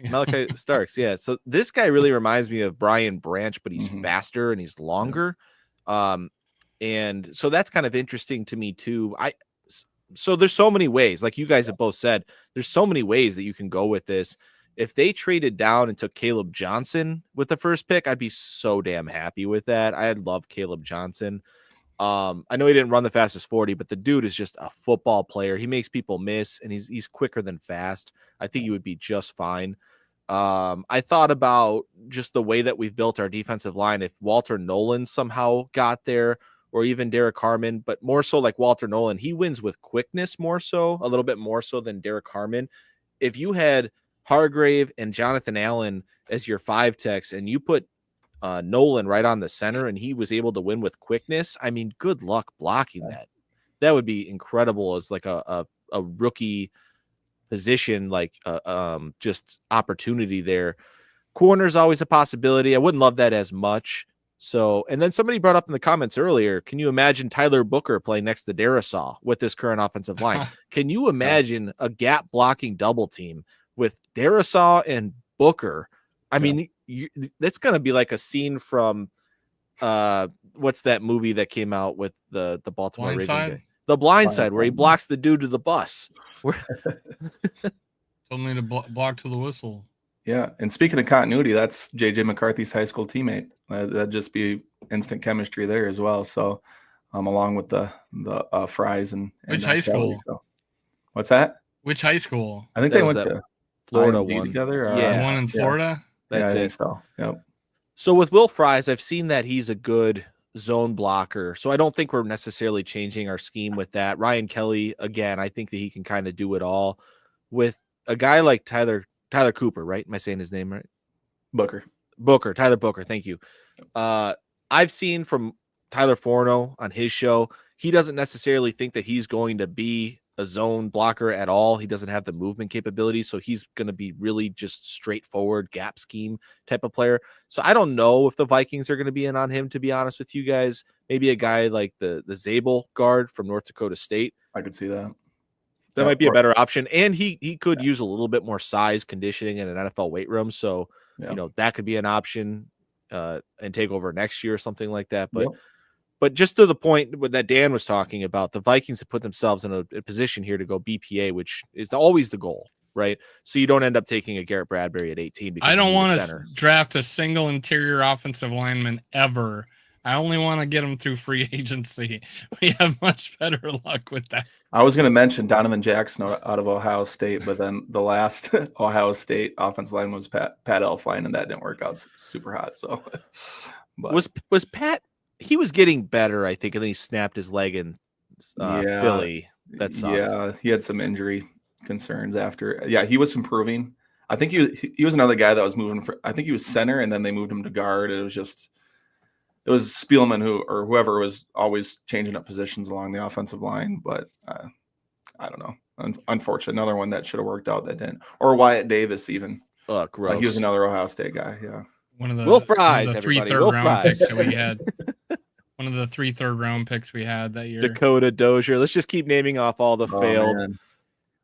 Malachi Starks. Yeah, so this guy really reminds me of Brian Branch, but he's faster and he's longer. And so that's kind of interesting to me too. So there's so many ways, like you guys have both said, there's so many ways that you can go with this. If they traded down and took Caleb Johnson with the first pick, I'd be so damn happy with that. I'd love Caleb Johnson. I know he didn't run the fastest 40, but the dude is just a football player. He makes people miss, and he's quicker than fast. I think he would be just fine. I thought about just the way that we've built our defensive line. If Walter Nolan somehow got there, or even Derek Harmon, but more so like Walter Nolan, he wins with quickness more so, a little bit more so than Derek Harmon. If you had Hargrave and Jonathan Allen as your 5 techs, and you put Nolan right on the center, and he was able to win with quickness, I mean, good luck blocking that. That would be incredible as like a rookie position, like just opportunity there. Corner's always a possibility. I wouldn't love that as much. So, and then somebody brought up in the comments earlier, can you imagine Tyler Booker playing next to Darisaw with this current offensive line? Can you imagine a gap blocking double team with Darisaw and Booker? I mean, that's going to be like a scene from what's that movie that came out with the Baltimore Ravens guy? The Blind Side, where he blocks the dude to the bus. Told me to block to the whistle. Yeah, and speaking of continuity, that's JJ McCarthy's high school teammate. That'd just be instant chemistry there as well. So, along with the Fries and which high school? So. What's that? Which high school? I think they went to Florida one together. Yeah, one in Florida. That's it. So, yep. So with Will Fries, I've seen that he's a good zone blocker. So I don't think we're necessarily changing our scheme with that. Ryan Kelly, again, I think that he can kind of do it all. With a guy like Tyler Cooper, right? Am I saying his name right? Tyler Booker. Thank you. I've seen from Tyler Forno on his show, he doesn't necessarily think that he's going to be a zone blocker at all. He doesn't have the movement capability, so he's going to be really just straightforward gap scheme type of player. So I don't know if the Vikings are going to be in on him, to be honest with you guys. Maybe a guy like the Zabel guard from North Dakota State. I could see that. That might be a better option. And he could use a little bit more size, conditioning, in an NFL weight room. So, that could be an option and take over next year or something like that. But just to the point that Dan was talking about, the Vikings have put themselves in a position here to go BPA, which is always the goal, right? So you don't end up taking a Garrett Bradbury at 18. Because I don't want to draft a single interior offensive lineman ever. I only want to get them through free agency. We have much better luck with that. I was going to mention Donovan Jackson out of Ohio State, but then the last Ohio State offensive line was Pat Elflein, and that didn't work out super hot. So, but was Pat? He was getting better, I think, and then he snapped his leg in Philly. That sucked. Yeah, he had some injury concerns after. Yeah, he was improving. I think he was another guy that was moving. I think he was center, and then they moved him to guard. It was Spielman whoever was always changing up positions along the offensive line. But I don't know. Unfortunate. Another one that should have worked out that didn't. Or Wyatt Davis even. Oh, gross. He was another Ohio State guy. Yeah. One of the Will Fries, one of the 3 third-round picks that we had. One of the 3 third-round picks we had that year. Dakota Dozier. Let's just keep naming off all the failed. Man.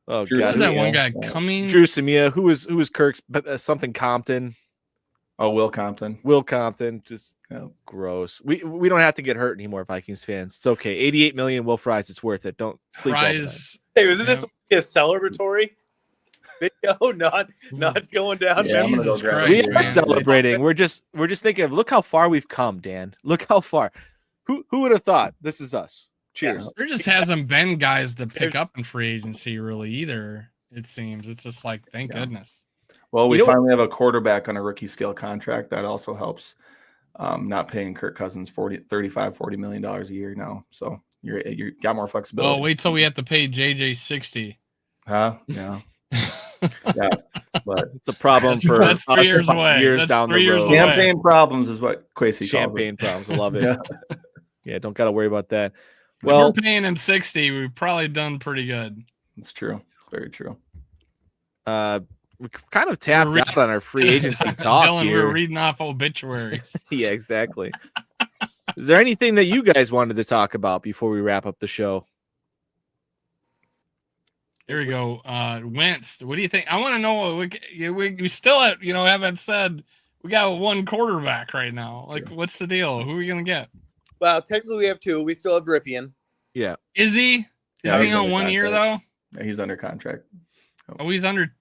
Oh, Drew God. Who's that one guy? Cummings? Drew Samia. Who was Kirk's something Compton? Oh, Will Compton. Will Compton. Just Gross. We don't have to get hurt anymore, Vikings fans. It's okay. 88 million Will Fries. It's worth it. Don't sleep all the time. Fries. Hey, wasn't this a celebratory video? Not going down. Yeah, I'm gonna go Jesus grab a Christ, We beer. are man. celebrating. We're just thinking of look how far we've come, Dan. Look how far. Who would have thought this is us? Cheers. There just hasn't been guys to pick up in free agency really either. It seems it's just like thank goodness. Well, we You know finally have a quarterback on a rookie scale contract. That also helps. Not paying Kirk Cousins $40 million a year now. So you got more flexibility. Well, wait till we have to pay JJ 60. Huh? Yeah. Yeah. But It's a problem for that's 3 us years away. years That's down 3 the years road. away. champagne problems is what Quasey calls it. Champagne problems. I love it. Yeah. Yeah, don't got to worry about that. If Well, we're paying him 60, we've probably done pretty good. It's true. It's very true. we kind of tapped out on our free agency talk Dylan, here. we're reading off obituaries. Yeah, exactly. Is there anything that you guys wanted to talk about before we wrap up the show? Here we go. Wentz, what do you think? I want to know. We still haven't said we got one quarterback right now. Like, what's the deal? Who are we gonna get? Well, technically we have two. We still have Ripien. Yeah. Is he? Yeah, Is he he's on under 1 year though? contract. Yeah, he's under contract. Oh, he's under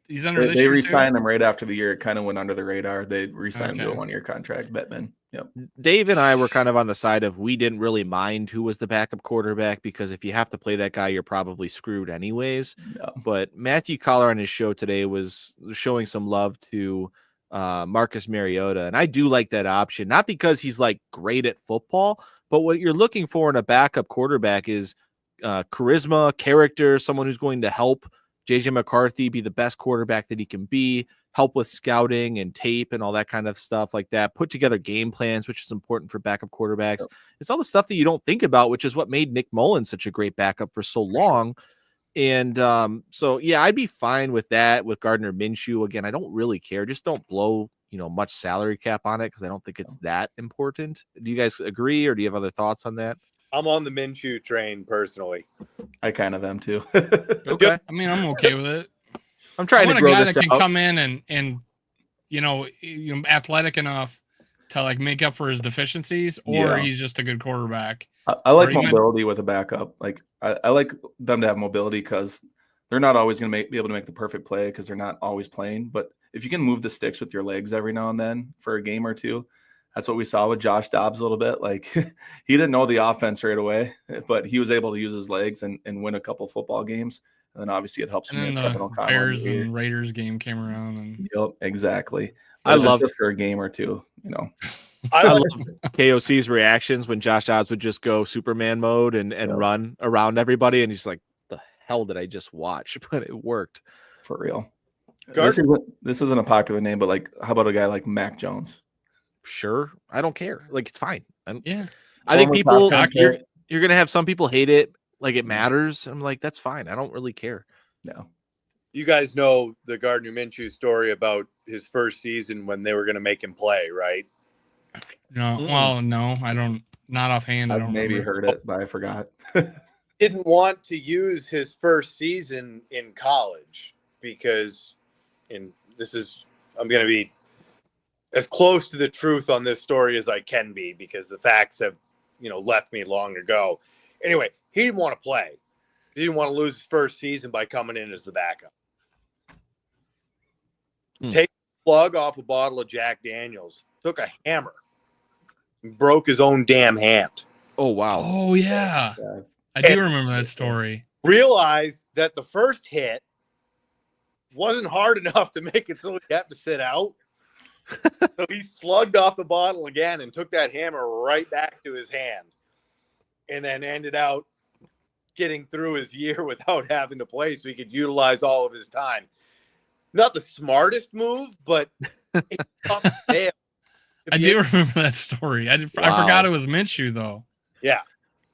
this They year re-signed too. him right after the year. It kind of went under the radar. They re-signed him to a Okay. 1 year contract. Bettman. Yep. Dave and I were kind of on the side of we didn't really mind who was the backup quarterback because if you have to play that guy, you're probably screwed anyways. No. But Matthew Collar on his show today was showing some love to Marcus Mariota. And I do like that option, not because he's like great at football, but what you're looking for in a backup quarterback is charisma, character, someone who's going to help JJ McCarthy be the best quarterback that he can be, help with scouting and tape and all that kind of stuff like that, put together game plans, which is important for backup quarterbacks. Yep. It's all the stuff that you don't think about, which is what made Nick Mullins such a great backup for so long. And so, yeah, I'd be fine with that with Gardner Minshew. Again, I don't really care. Just don't blow, much salary cap on it because I don't think it's that important. Do you guys agree or do you have other thoughts on that? I'm on the Minshew train personally. I kind of am too. Okay. I mean, I'm okay with it. I'm trying to grow a guy this that can out. come in and athletic enough to like make up for his deficiencies, or he's just a good quarterback. I like mobility with a backup. Like I like them to have mobility because they're not always going to be able to make the perfect play because they're not always playing. But if you can move the sticks with your legs every now and then for a game or two, that's what we saw with Josh Dobbs a little bit. Like he didn't know the offense right away, but he was able to use his legs and win a couple football games. And then obviously it helps. And then the Bears and Raiders game came around. And yep, exactly. I love just for a game or two, I love KOC's reactions when Josh Dobbs would just go Superman mode and run around everybody. And he's like, the hell did I just watch? But it worked. For real. This isn't a popular name, but like, how about a guy like Mac Jones? Sure. I don't care. Like, it's fine. I think people, you're going to have some people hate it. Like it matters. I'm like, that's fine. I don't really care. No. You guys know the Gardner Minshew story about his first season when they were going to make him play, right? No. Well, no, I don't. Not offhand. I don't maybe remember. heard it, but I forgot. Didn't want to use his first season in college because, and this is, I'm going to be as close to the truth on this story as I can be because the facts have, left me long ago. Anyway, he didn't want to play. He didn't want to lose his first season by coming in as the backup. Take the plug off a bottle of Jack Daniels, took a hammer, and broke his own damn hand. Oh, wow. Oh, yeah. I do remember that story. Realized that the first hit wasn't hard enough to make it so he'd have to sit out. So he slugged off the bottle again and took that hammer right back to his hand. And then ended out getting through his year without having to play so he could utilize all of his time. Not the smartest move, but it's tough to fail. I do remember that story. I forgot it was Minshew, though. Yeah.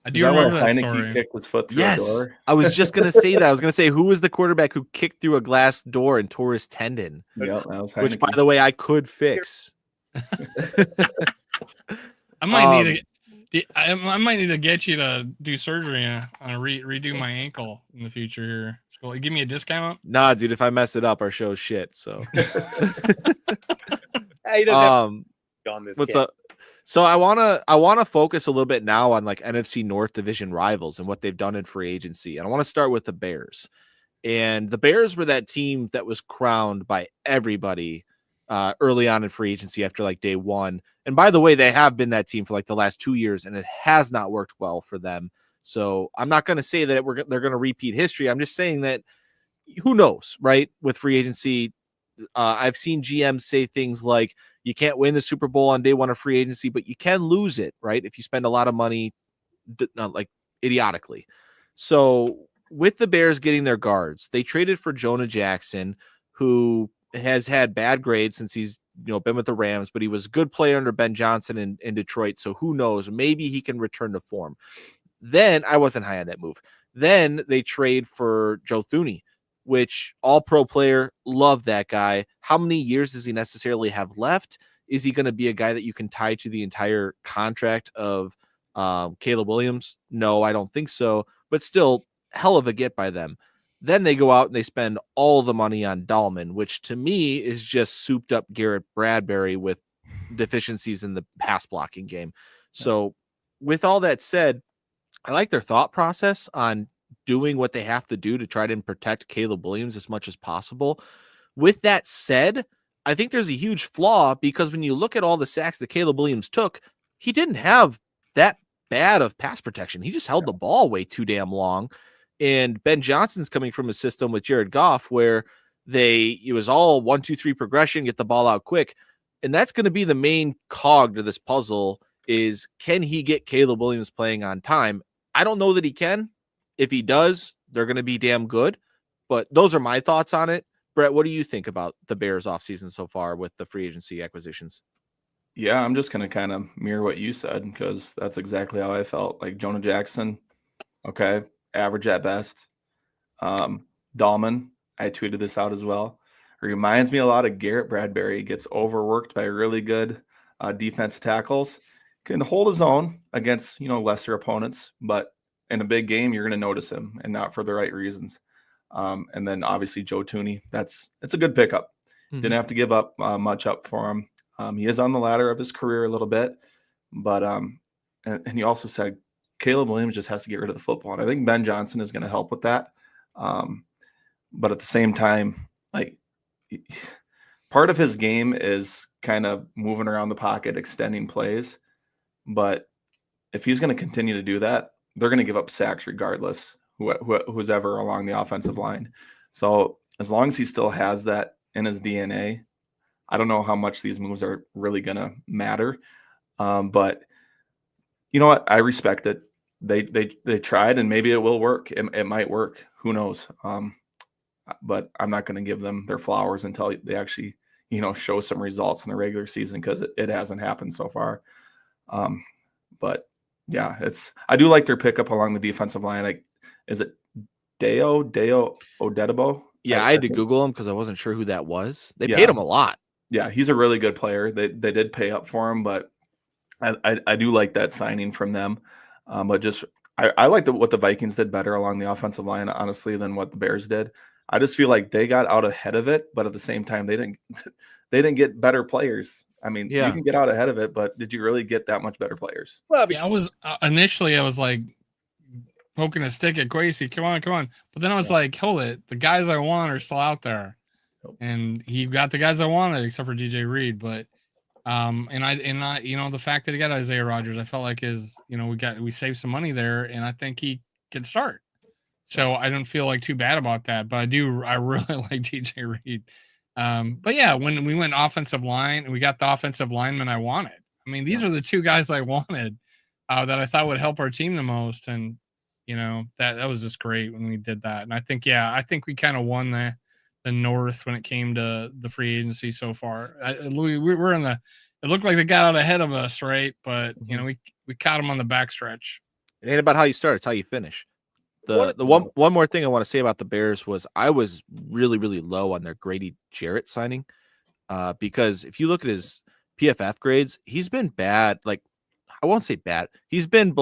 I do remember that story. Kicked his foot through a door? I was just going to say that. I was going to say, who was the quarterback who kicked through a glass door and tore his tendon? Yep, that was Heineke. Which, by the way, I could fix. I might need to. I might need to get you to do surgery on redo my ankle in the future here. So give me a discount. Nah, dude. If I mess it up, our show's shit. So. He doesn't have on this. What's kid. up? So I wanna focus a little bit now on like NFC North division rivals and what they've done in free agency. And I want to start with the Bears. And the Bears were that team that was crowned by everybody early on in free agency after like day one. And by the way, they have been that team for like the last 2 years, and it has not worked well for them. So I'm not going to say that they're going to repeat history. I'm just saying that who knows, right? With free agency, I've seen GMs say things like, you can't win the Super Bowl on day one of free agency, but you can lose it, right? If you spend a lot of money, like idiotically. So with the Bears getting their guards, they traded for Jonah Jackson, who has had bad grades since he's been with the Rams, but he was a good player under Ben Johnson in Detroit. So who knows? Maybe he can return to form. Then I wasn't high on that move. Then they trade for Joe Thuney, which all pro player, love that guy. How many years does he necessarily have left? Is he going to be a guy that you can tie to the entire contract of Caleb Williams? No, I don't think so, but still hell of a get by them. Then they go out and they spend all the money on Dahlman, which to me is just souped up Garrett Bradbury with deficiencies in the pass blocking game. So with all that said, I like their thought process on doing what they have to do to try to protect Caleb Williams as much as possible. With that said, I think there's a huge flaw because when you look at all the sacks that Caleb Williams took, he didn't have that bad of pass protection. He just held the ball way too damn long. And Ben Johnson's coming from a system with Jared Goff where it was all 1-2-3 progression, get the ball out quick. And that's going to be the main cog to this puzzle is, can he get Caleb Williams playing on time? I don't know that he can. If he does, they're going to be damn good. But those are my thoughts on it. Brett, what do you think about the Bears offseason so far with the free agency acquisitions? Yeah, I'm just going to kind of mirror what you said because that's exactly how I felt. Like Jonah Jackson, okay, average at best. Dahlman, I tweeted this out as well. It reminds me a lot of Garrett Bradbury. He gets overworked by really good defense tackles. Can hold his own against lesser opponents, but in a big game, you're going to notice him, and not for the right reasons. And then obviously Joe Thuney, it's a good pickup. Mm-hmm. Didn't have to give up much up for him. He is on the ladder of his career a little bit, but and he also said Caleb Williams just has to get rid of the football, and I think Ben Johnson is going to help with that. But at the same time, like part of his game is kind of moving around the pocket, extending plays. But if he's going to continue to do that, they're going to give up sacks regardless, who's ever along the offensive line. So as long as he still has that in his DNA, I don't know how much these moves are really going to matter. But you know what? I respect it. They tried, and maybe it will work. It might work. Who knows? But I'm not going to give them their flowers until they actually, show some results in the regular season because it hasn't happened so far. But yeah, I do like their pickup along the defensive line. Like, is it Deo Odedabo? Yeah, I had to Google him because I wasn't sure who that was. They paid him a lot. Yeah, he's a really good player. They did pay up for him, but I do like that signing from them. But just I like what the Vikings did better along the offensive line, honestly, than what the Bears did. I just feel like they got out ahead of it, but at the same time, they didn't get better players. I mean, you can get out ahead of it, but did you really get that much better players? Well, I was initially I was like poking a stick at Kwesi. Come on. But then I was like, hold it. The guys I want are still out there. And he got the guys I wanted, except for DJ Reed. But and I the fact that he got Isaiah Rodgers, I felt like we saved some money there, and I think he could start. So I don't feel like too bad about that. But I really like DJ Reed. But yeah, when we went offensive line and we got the offensive lineman I wanted. I mean, these are the two guys I wanted that I thought would help our team the most. And, that was just great when we did that. And I think we kind of won the North when it came to the free agency so far. We're in it looked like they got out ahead of us, right? But, we caught them on the backstretch. It ain't about how you start, it's how you finish. The one more thing I want to say about the Bears was I was really, really low on their Grady Jarrett signing because if you look at his PFF grades, he's been bad. Like, I won't say bad. He's been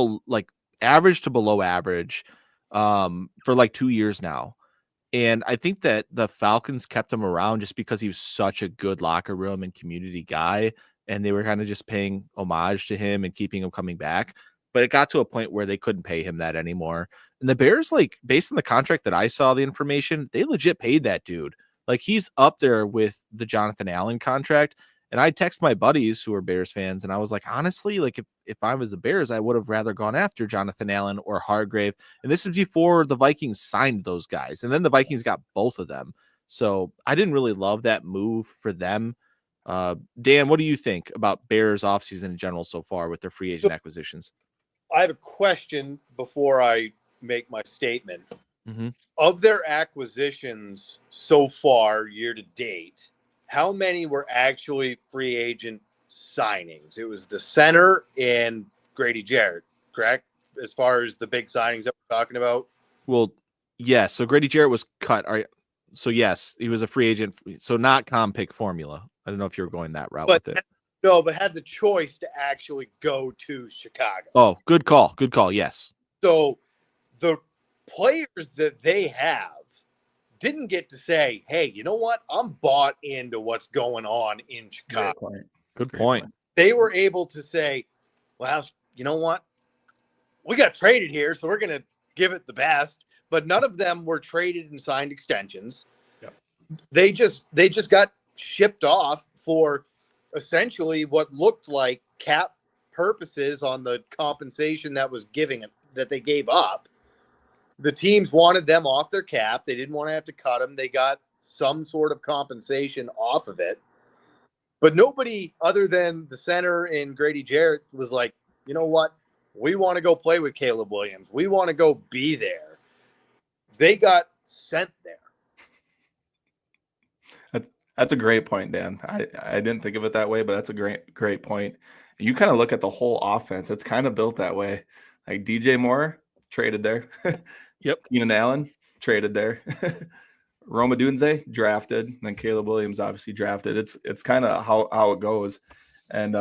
average to below average for like 2 years now. And I think that the Falcons kept him around just because he was such a good locker room and community guy and they were kind of just paying homage to him and keeping him coming back. But it got to a point where they couldn't pay him that anymore. And the Bears, like, based on the contract that I saw, the information, they legit paid that dude. Like, he's up there with the Jonathan Allen contract. And I text my buddies who are Bears fans, and I was like, honestly, like, if I was the Bears, I would have rather gone after Jonathan Allen or Hargrave. And this is before the Vikings signed those guys. And then the Vikings got both of them. So I didn't really love that move for them. Dan, what do you think about Bears offseason in general so far with their free agent acquisitions? I have a question before I make my statement. Mm-hmm. Of their acquisitions so far, year to date, how many were actually free agent signings? It was the center and Grady Jarrett, correct? As far as the big signings that we're talking about? Well, yes. So Grady Jarrett was cut. So yes, he was a free agent. So not comp pick formula. I don't know if you were going that route with it. No, but had the choice to actually go to Chicago. Oh, good call. Good call. Yes. So the players that they have didn't get to say, hey, you know what? I'm bought into what's going on in Chicago. Good point. They were able to say, well, you know what? We got traded here, so we're going to give it the best. But none of them were traded and signed extensions. Yep. They just got shipped off for essentially what looked like cap purposes on the compensation that they gave up. The teams wanted them off their cap. They didn't want to have to cut them. They got some sort of compensation off of it. But nobody other than the center and Grady Jarrett was like, you know what? We want to go play with Caleb Williams. We want to go be there. They got sent there. That's a great point, Dan. I didn't think of it that way, but that's a great point. You kind of look at the whole offense. It's kind of built that way. Like DJ Moore traded there. Yep. Keenan Allen traded there. Roma Dunze drafted. And then Caleb Williams obviously drafted. It's kind of how it goes. And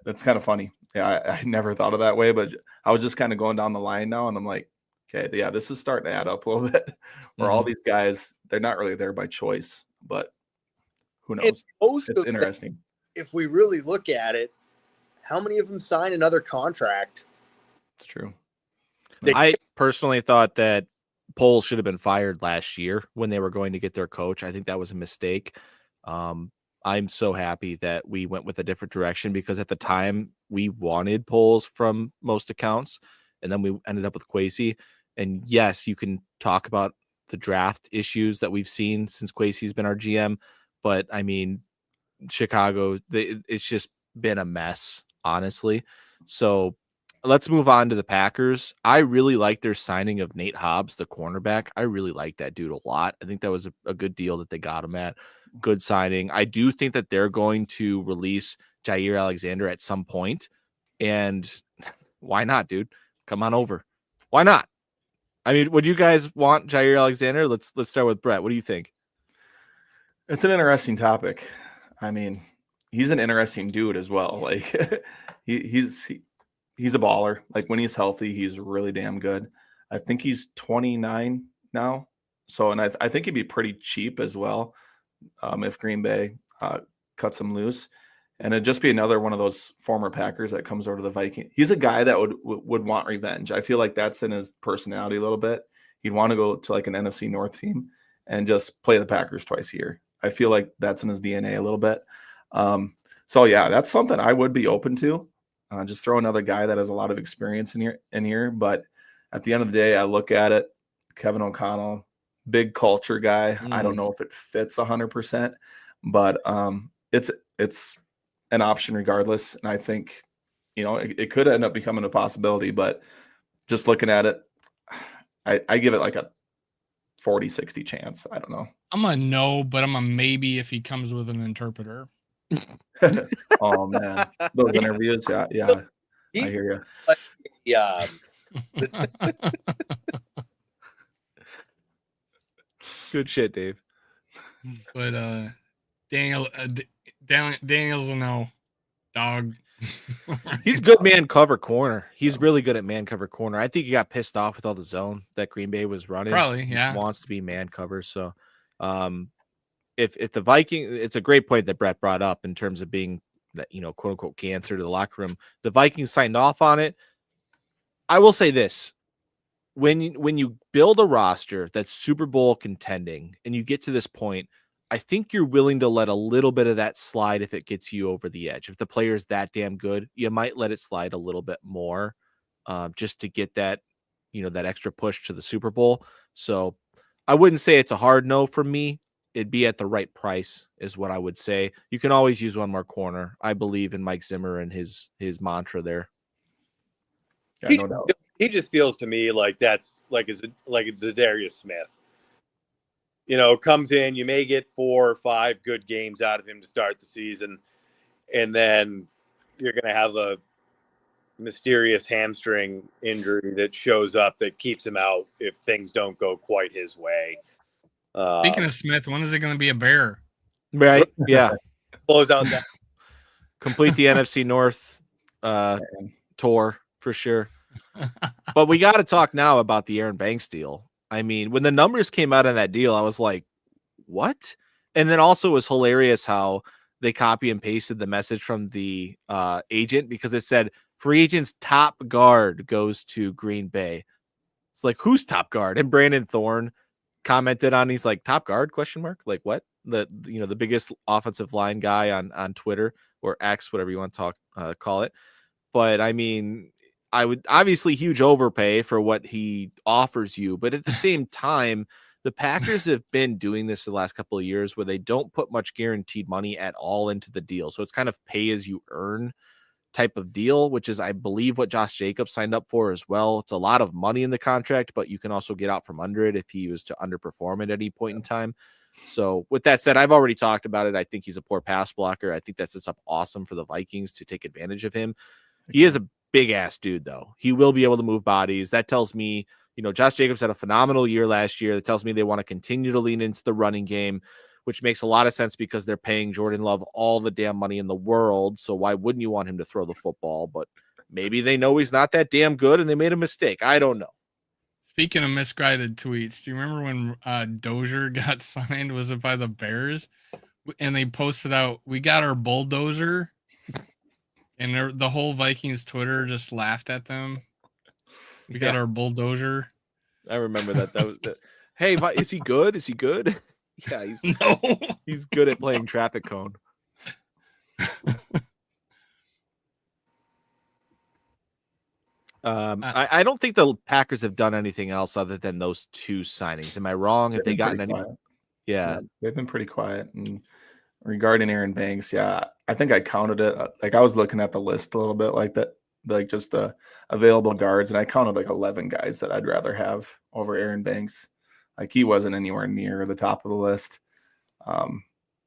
that's kind of funny. Yeah, I never thought of that way, but I was just kind of going down the line now, and I'm like, okay, yeah, this is starting to add up a little bit. Where all these guys, they're not really there by choice, but who knows? It's interesting. If we really look at it, how many of them signed another contract? It's true. I personally thought that Poles should have been fired last year when they were going to get their coach. I think that was a mistake. I'm so happy that we went with a different direction because at the time we wanted Poles from most accounts, and then we ended up with Kwesi. And yes, you can talk about the draft issues that we've seen since Kwesi's been our GM, but I mean, Chicago, it's just been a mess, honestly. So let's move on to the Packers. I really like their signing of Nate Hobbs, the cornerback. I really like that dude a lot. I think that was a good deal that they got him at. Good signing. I do think that they're going to release Jair Alexander at some point. And why not, dude? Come on over. Why not? I mean, would you guys want Jair Alexander? Let's start with Brett. What do you think? It's an interesting topic. I mean, he's an interesting dude as well. Like he's a baller. Like when he's healthy, he's really damn good. I think he's 29 now. So, and I think he'd be pretty cheap as well if Green Bay cuts him loose. And it'd just be another one of those former Packers that comes over to the Vikings. He's a guy that would want revenge. I feel like that's in his personality a little bit. He'd want to go to like an NFC North team and just play the Packers twice a year. I feel like that's in his DNA a little bit. So yeah, that's something I would be open to. Just throw another guy that has a lot of experience in here. But at the end of the day, I look at it, Kevin O'Connell, big culture guy. I don't know if it fits 100%, but it's an option regardless. And I think, it could end up becoming a possibility, but just looking at it, I give it like a 40-60 chance. I don't know. I'm a no, but I'm a maybe if he comes with an interpreter. Oh man, those interviews, yeah. I hear you. Yeah. Good shit, Dave. But Daniel's a no. Dog. He's good man cover corner. He's really good at man cover corner. I think he got pissed off with all the zone that Green Bay was running. Probably, yeah. He wants to be man cover. So if the Vikings, it's a great point that Brett brought up in terms of being that, quote unquote cancer to the locker room. The Vikings signed off on it. I will say this. When you build a roster that's Super Bowl contending and you get to this point, I think you're willing to let a little bit of that slide if it gets you over the edge. If the player is that damn good, you might let it slide a little bit more just to get that, that extra push to the Super Bowl. So I wouldn't say it's a hard no for me. It'd be at the right price is what I would say. You can always use one more corner. I believe in Mike Zimmer and his mantra there. Yeah, no doubt. He just feels to me like that's like it's Zadarius Smith. Comes in, you may get 4 or 5 good games out of him to start the season, and then you're going to have a mysterious hamstring injury that shows up that keeps him out if things don't go quite his way. Speaking of Smith, when is it going to be a Bear? Right? Yeah. Close out that. Complete the NFC North tour for sure. But we got to talk now about the Aaron Banks deal. I mean, when the numbers came out on that deal, I was like, what? And then also it was hilarious how they copy and pasted the message from the agent because it said free agent's top guard goes to Green Bay. It's like, who's top guard? And Brandon Thorne commented on, he's like, top guard question mark? Like what? The biggest offensive line guy on Twitter or X, whatever you want to call it. But I mean, I would obviously huge overpay for what he offers you, but at the same time, the Packers have been doing this for the last couple of years where they don't put much guaranteed money at all into the deal. So it's kind of pay as you earn type of deal, which is, I believe, what Josh Jacobs signed up for as well. It's a lot of money in the contract, but you can also get out from under it if he was to underperform at any point in time. So with that said, I've already talked about it. I think he's a poor pass blocker. I think that sets up awesome for the Vikings to take advantage of him. He is a big ass dude, though. He will be able to move bodies. That tells me, Josh Jacobs had a phenomenal year last year. That tells me they want to continue to lean into the running game, which makes a lot of sense because they're paying Jordan Love all the damn money in the world. So why wouldn't you want him to throw the football? But maybe they know he's not that damn good and they made a mistake. I don't know. Speaking of misguided tweets, do you remember when Dozier got signed? Was it by the Bears? And they posted out, "We got our bulldozer." And the whole Vikings Twitter just laughed at them. We got our bulldozer. I remember that. That was Hey, is he good? Is he good? Yeah, he's good at playing traffic cone. I don't think the Packers have done anything else other than those 2 signings. Am I wrong? Have they gotten any? Yeah, they've been pretty quiet. And regarding Aaron Banks, yeah, I think I counted it. Like I was looking at the list a little bit like that, like just the available guards, and I counted like 11 guys that I'd rather have over Aaron Banks. Like he wasn't anywhere near the top of the list.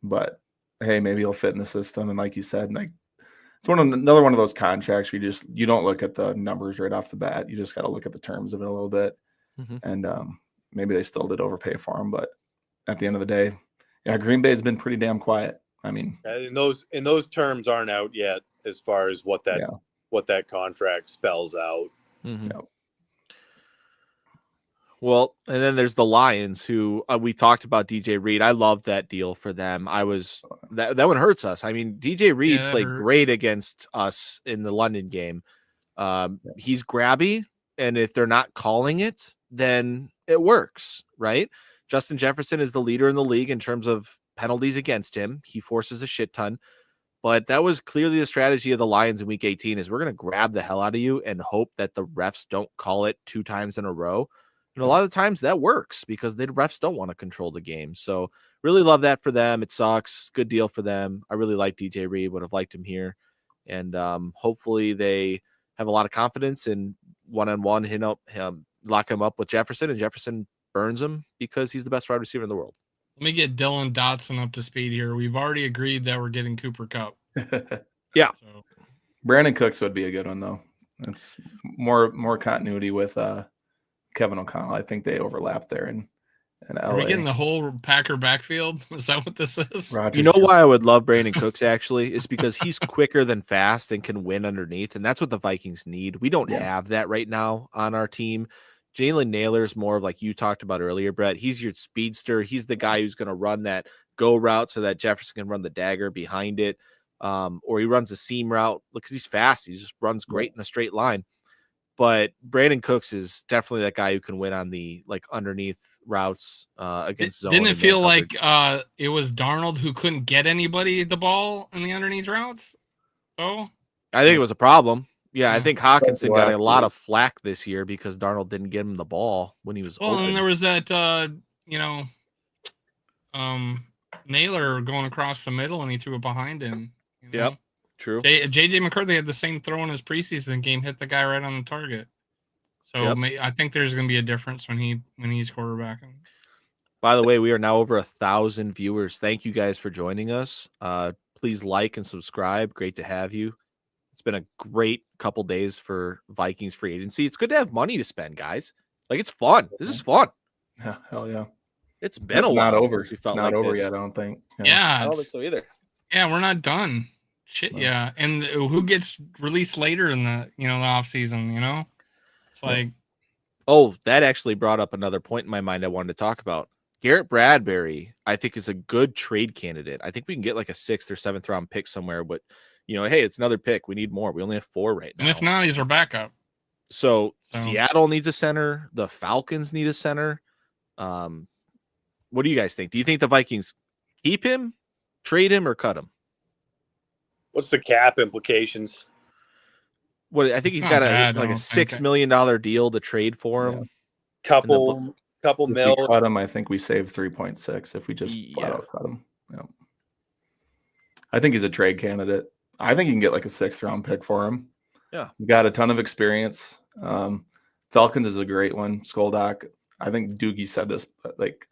But hey, maybe he'll fit in the system. And like you said, like it's another one of those contracts where you don't look at the numbers right off the bat. You just got to look at the terms of it a little bit. Mm-hmm. And maybe they still did overpay for him, but at the end of the day, yeah, Green Bay has been pretty damn quiet. I mean, and those terms aren't out yet as far as what that contract spells out. Mm-hmm. Yep. Well, and then there's the Lions, who we talked about DJ Reed. I love that deal for them. That one hurts us. I mean, DJ Reed played great against us in the London game. He's grabby, and if they're not calling it, then it works, right? Justin Jefferson is the leader in the league in terms of penalties against him. He forces a shit ton. But that was clearly the strategy of the Lions in week 18 is we're going to grab the hell out of you and hope that the refs don't call it 2 times in a row. And a lot of times that works because the refs don't want to control the game. So really love that for them. It sucks. Good deal for them. I really like DJ Reed. Would have liked him here. And hopefully they have a lot of confidence in one-on-one, lock him up with Jefferson, and Jefferson burns him because he's the best wide receiver in the world. Let me get Dylan Dotson up to speed here. We've already agreed that we're getting Cooper Kupp. Yeah. So. Brandon Cooks would be a good one, though. It's more continuity with Kevin O'Connell. I think they overlap there in LA. Are we getting the whole Packer backfield? Is that what this is? You know why I would love Brandon Cooks, actually? Is because he's quicker than fast and can win underneath, and that's what the Vikings need. We don't have that right now on our team. Jalen Naylor is more of like you talked about earlier, Brett. He's your speedster. He's the guy who's going to run that go route so that Jefferson can run the dagger behind it. or he runs a seam route because he's fast. He just runs great in a straight line. But Brandon Cooks is definitely that guy who can win on the like underneath routes against zone. Didn't it and feel man like coverage. it was Darnold who couldn't get anybody the ball in the underneath routes? Oh, I think it was a problem. Yeah, I Yeah. think Hawkinson got a Last lot week. of flack this year because Darnold didn't get him the ball when he was well, open. and there was that Naylor going across the middle and he threw it behind him. You know? Yep, true. JJ McCarthy had the same throw in his preseason game, hit the guy right on the target. So Yep. I think there's going to be a difference when he's quarterbacking. By the way, we are now over 1,000 viewers. Thank you guys for joining us. Please like and subscribe. Great to have you. It's been a great couple days for Vikings free agency. It's good to have money to spend, guys. Like, it's fun. This is fun. Yeah, hell yeah. It's been a not while over. since we It's felt not like over this. yet, I don't think. Yeah, I don't think so either. yeah, we're not done. Shit, No. yeah. And who gets released later in the the off season? It's like Oh, that actually brought up another point in my mind I wanted to talk about. Garrett Bradbury, I think, is a good trade candidate. I think we can get like a 6th or 7th round pick somewhere, but hey, it's another pick. We need more. We only have 4 right now. and if not, he's our backup. So So- Seattle needs a center. The Falcons need a center. What do you guys think? Do you think the Vikings keep him, trade him, or cut him? What's the cap implications? What I think It's he's not got bad, I like a don't think. $6 million deal to trade for him. Couple If mil. we cut him, I think we save 3.6 if we just flat Yeah. out cut him. Yeah. I think he's a trade candidate. I think you can get like a 6th round pick for him. Yeah. He's got a ton of experience. Falcons is a great one. Skoldak. I think Doogie said this, but like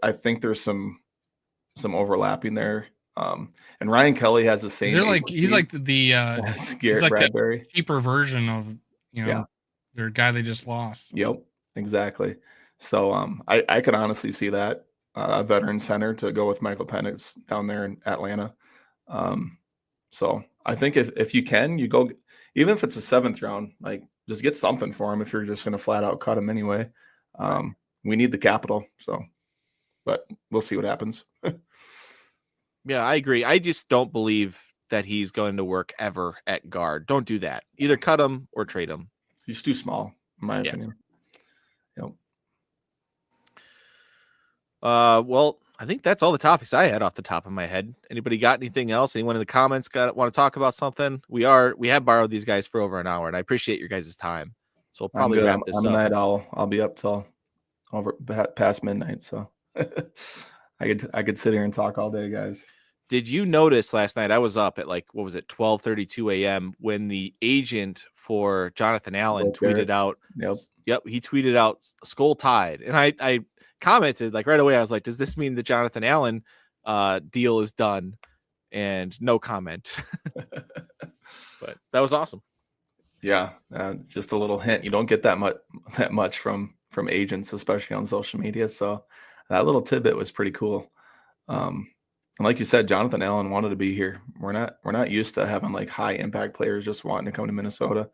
I think there's some overlapping there. And Ryan Kelly has the same. They're like he's like the as he's Garrett like the Bradbury. cheaper version of Yeah. their guy they just lost. Yep, exactly. So I can honestly see that a veteran center to go with Michael Penix down there in Atlanta. So I think if you can, you go, even if it's a 7th round, like just get something for him if you're just going to flat out cut him anyway. We need the capital, so but we'll see what happens. Yeah, I agree. I just don't believe that he's going to work ever at guard. Don't do that. Either cut him or trade him. He's too small, in my Yeah. opinion. Yep. Well, I think that's all the topics I had off the top of my head. Anybody got anything else? Anyone in the comments want to talk about something? We have borrowed these guys for over an hour, and I appreciate your guys' time. So we'll probably I'm good. wrap this I'm up. a night owl. I'll be up till past midnight, so I could sit here and talk all day, guys. Did you notice last night? I was up at like 12:32 a.m. when the agent for Jonathan Allen tweeted out. Yep, he tweeted out "Skull Tide," and I commented like right away. I was like, "Does this mean the Jonathan Allen deal is done?" And no comment. But that was awesome. Yeah, just a little hint. You don't get that much from agents, especially on social media. So that little tidbit was pretty cool. And like you said, Jonathan Allen wanted to be here. We're not used to having like high impact players just wanting to come to Minnesota,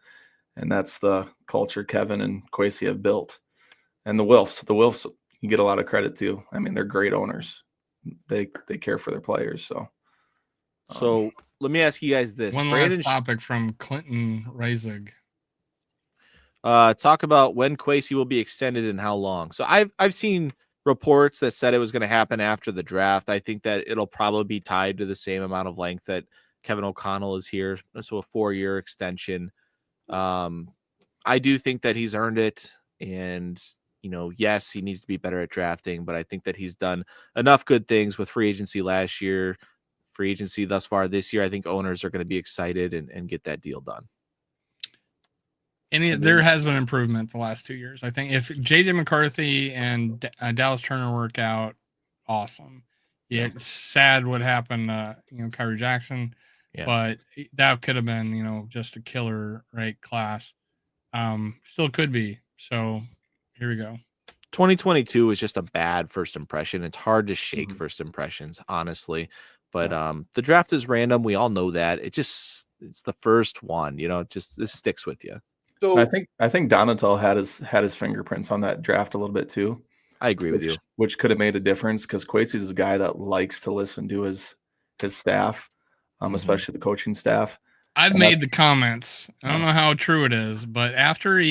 and that's the culture Kevin and Kwesi have built. And the Wilfs, you get a lot of credit to. I mean, they're great owners. They care for their players. So let me ask you guys this: One last topic from Clinton Reisig. Talk about when Kwesi will be extended and how long. So I've seen reports that said it was going to happen after the draft. I think that it'll probably be tied to the same amount of length that Kevin O'Connell is here. So a 4-year extension. I do think that he's earned it. And, yes, he needs to be better at drafting, but I think that he's done enough good things with free agency last year, free agency thus far this year. I think owners are going to be excited and get that deal done. And there has been improvement the last 2 years. I think if JJ McCarthy and Dallas Turner work out, awesome. Yeah, it's sad what happened, Kyrie Jackson, but that could have been, just a killer, right, class. Still could be. So here we go. 2022 is just a bad first impression. It's hard to shake first impressions, honestly. But the draft is random. We all know that. It's the first one, this sticks with you. So I think Donatel had his fingerprints on that draft a little bit too. I agree with you. Which could have made a difference because Kwesi is a guy that likes to listen to his staff. especially the coaching staff. I've And made that's- the comments. I don't know how true it is, but after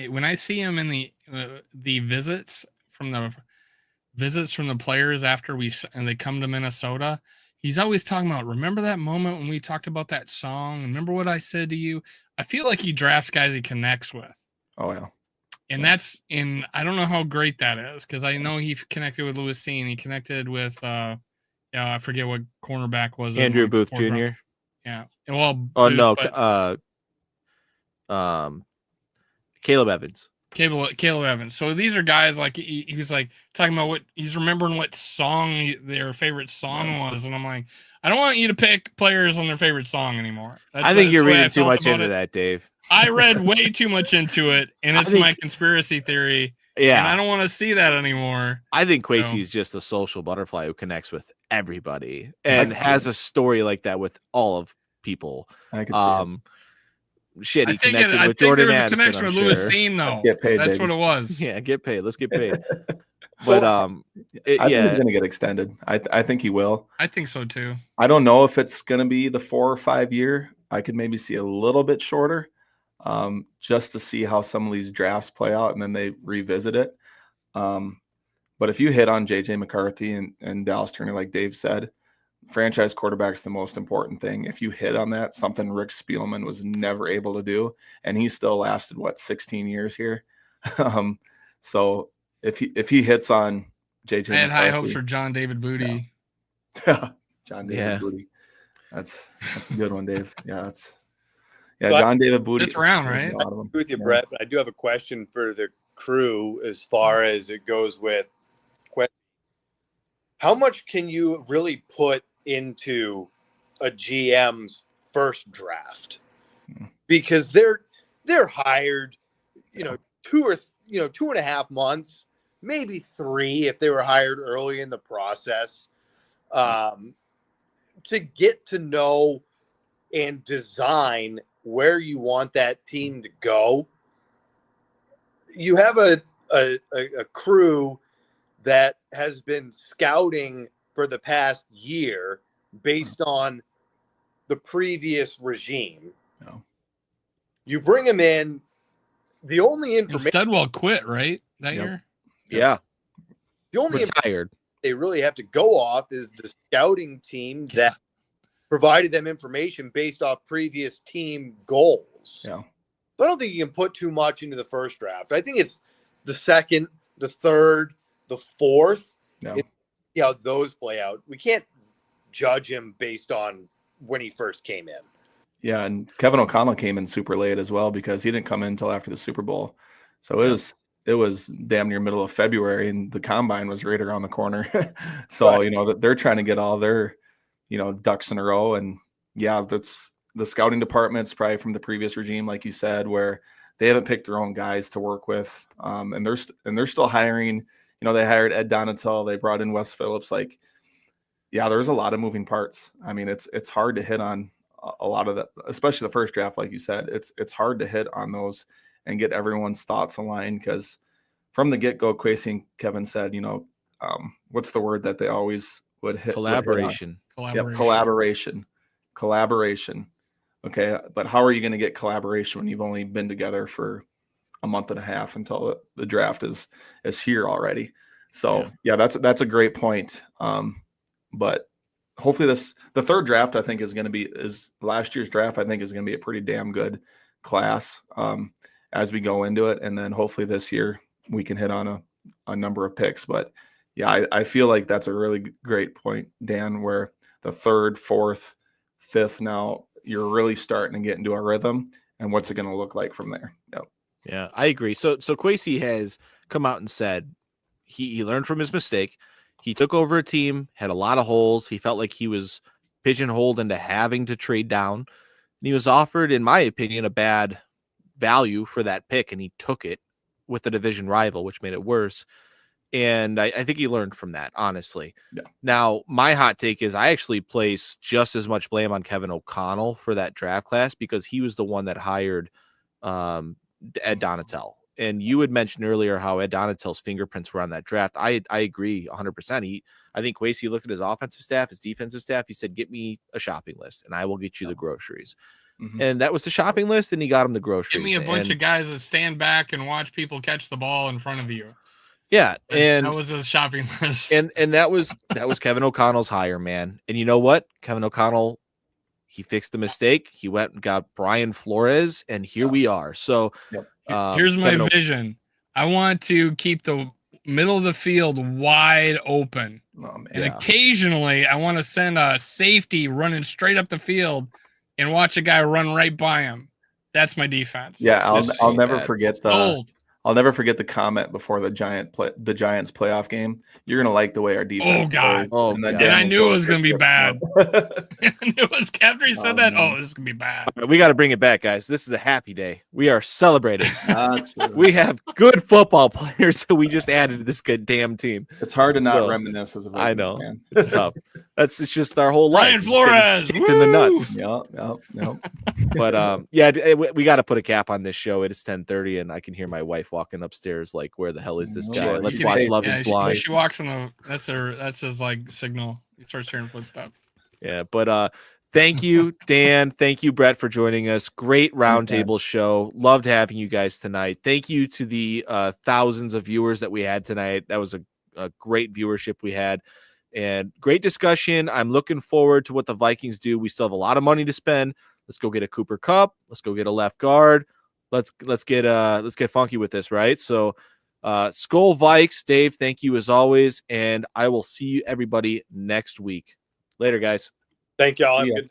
when I see him in the visits from the players after and they come to Minnesota, he's always talking about, remember that moment when we talked about that song? Remember what I said to you? I feel like he drafts guys he connects with. Oh yeah. And I don't know how great that is, because I know he connected with Lewis Seen. He connected with I forget what cornerback was Andrew in, like, Booth fourth round. Jr. Yeah. Well, Oh Booth, no, Caleb Evans. Caleb Evans. So these are guys like he was like talking about what he's remembering, what song their favorite song was, and I'm like, I don't want you to pick players on their favorite song anymore. I think you're reading too much into that, Dave. I read way too much into it, and it's my conspiracy theory. Yeah, and I don't want to see that anymore. I think Kwesi is just a social butterfly who connects with everybody and has a story like that with all of people. I could see shit, he connected with Jordan there was Addison, a connection with Lewis Seen, though. Get paid, That's baby. what it was. Yeah, get paid. Let's get paid. But I think he's going to get extended. I think he will. I think so too. I don't know if it's going to be the 4 or 5 year. I could maybe see a little bit shorter, just to see how some of these drafts play out, and then they revisit it. But if you hit on JJ McCarthy and Dallas Turner, like Dave said, franchise quarterback's the most important thing. If you hit on that, something Rick Spielman was never able to do, and he still lasted 16 years here. So if he hits on JJ, I had high hopes for John David Booty. Yeah. John David Booty. That's a good one, Dave. John David Booty. Fifth round, right? I agree with you, Brett. But I do have a question for the crew as far as it goes with questions. How much can you really put into a GM's first draft? Because they're hired, 2.5 months, maybe 3 if they were hired early in the process, to get to know and design where you want that team to go. You have a crew that has been scouting for the past year based on the previous regime. No. You bring him in. The only information Studwell quit, right, that year? Yeah. The only retired. They really have to go off is the scouting team that provided them information based off previous team goals. Yeah. So I don't think you can put too much into the first draft. I think it's the second, the third, the fourth. Yeah. See how those play out. We can't judge him based on when he first came in. Yeah, and Kevin O'Connell came in super late as well because he didn't come in until after the Super Bowl. So it was damn near middle of February, and the combine was right around the corner. So that they're trying to get all their ducks in a row. And that's the scouting department's probably from the previous regime, like you said, where they haven't picked their own guys to work with. And they're still hiring. They hired Ed Donatel, they brought in Wes Phillips. There's a lot of moving parts. I mean, it's hard to hit on a lot of that, especially the first draft, like you said. It's hard to hit on those and get everyone's thoughts aligned, because from the get-go, Kwesi and Kevin said, what's the word that they always would hit? Collaboration. Collaboration. Okay, but how are you going to get collaboration when you've only been together for a month and a half until the draft is here already? So that's a great point. But hopefully the third draft, I think, is last year's draft. I think is going to be a pretty damn good class as we go into it, and then hopefully this year we can hit on a number of picks. But I feel like that's a really great point, Dan, where the third, fourth, fifth, now you're really starting to get into a rhythm, and what's it going to look like from there? Yep. Yeah, I agree. So Kwesi has come out and said he learned from his mistake. He took over a team, had a lot of holes. He felt like he was pigeonholed into having to trade down. And he was offered, in my opinion, a bad value for that pick, and he took it with a division rival, which made it worse. And I think he learned from that, honestly. Yeah. Now, my hot take is I actually place just as much blame on Kevin O'Connell for that draft class, because he was the one that hired Ed Donatel. and you had mentioned earlier how Ed Donatell's fingerprints were on that draft. I agree 100%. I think Kwesi looked at his offensive staff, his defensive staff. He said, "Get me a shopping list, and I will get you the groceries." Mhm. And that was the shopping list, and he got him the groceries. Give me a bunch of guys that stand back and watch people catch the ball in front of you. Yeah, and that was his shopping list. And that was Kevin O'Connell's hire, man. And you know what? Kevin O'Connell, he fixed the mistake. He went and got Brian Flores, and here we are. So here's my vision. I want to keep the middle of the field wide open. Oh, man. And occasionally I want to send a safety running straight up the field and watch a guy run right by him. That's my defense. Yeah, I'll never forget I'll never forget the comment before the Giants playoff game. You're gonna like the way our defense. Oh God! And I knew it was gonna be bad. I knew it was after he said that. Man. Oh, this is gonna be bad. Right, we got to bring it back, guys. This is a happy day. We are celebrating. We have good football players that we just added to this good damn team. It's hard to not reminisce as a Vikings I know fan. It's tough. It's just our whole life. Brian Flores kicked in the nuts. Yep. But yeah, we got to put a cap on this show. It is 10:30, and I can hear my wife walking upstairs. Like, where the hell is this guy? Sure. Let's watch Love Is Blind. She walks in the. That's his like signal. He starts hearing footsteps. Yeah, but thank you, Dan. Thank you, Brett, for joining us. Great roundtable show. Loved having you guys tonight. Thank you to the thousands of viewers that we had tonight. That was a great viewership we had. And great discussion. I'm looking forward to what the Vikings do. We still have a lot of money to spend. Let's go get a Cooper Kupp. Let's go get a left guard. Let's get funky with this, right? So Skol Vikes, Dave, thank you as always. And I will see you everybody next week. Later, guys. Thank y'all. Have a good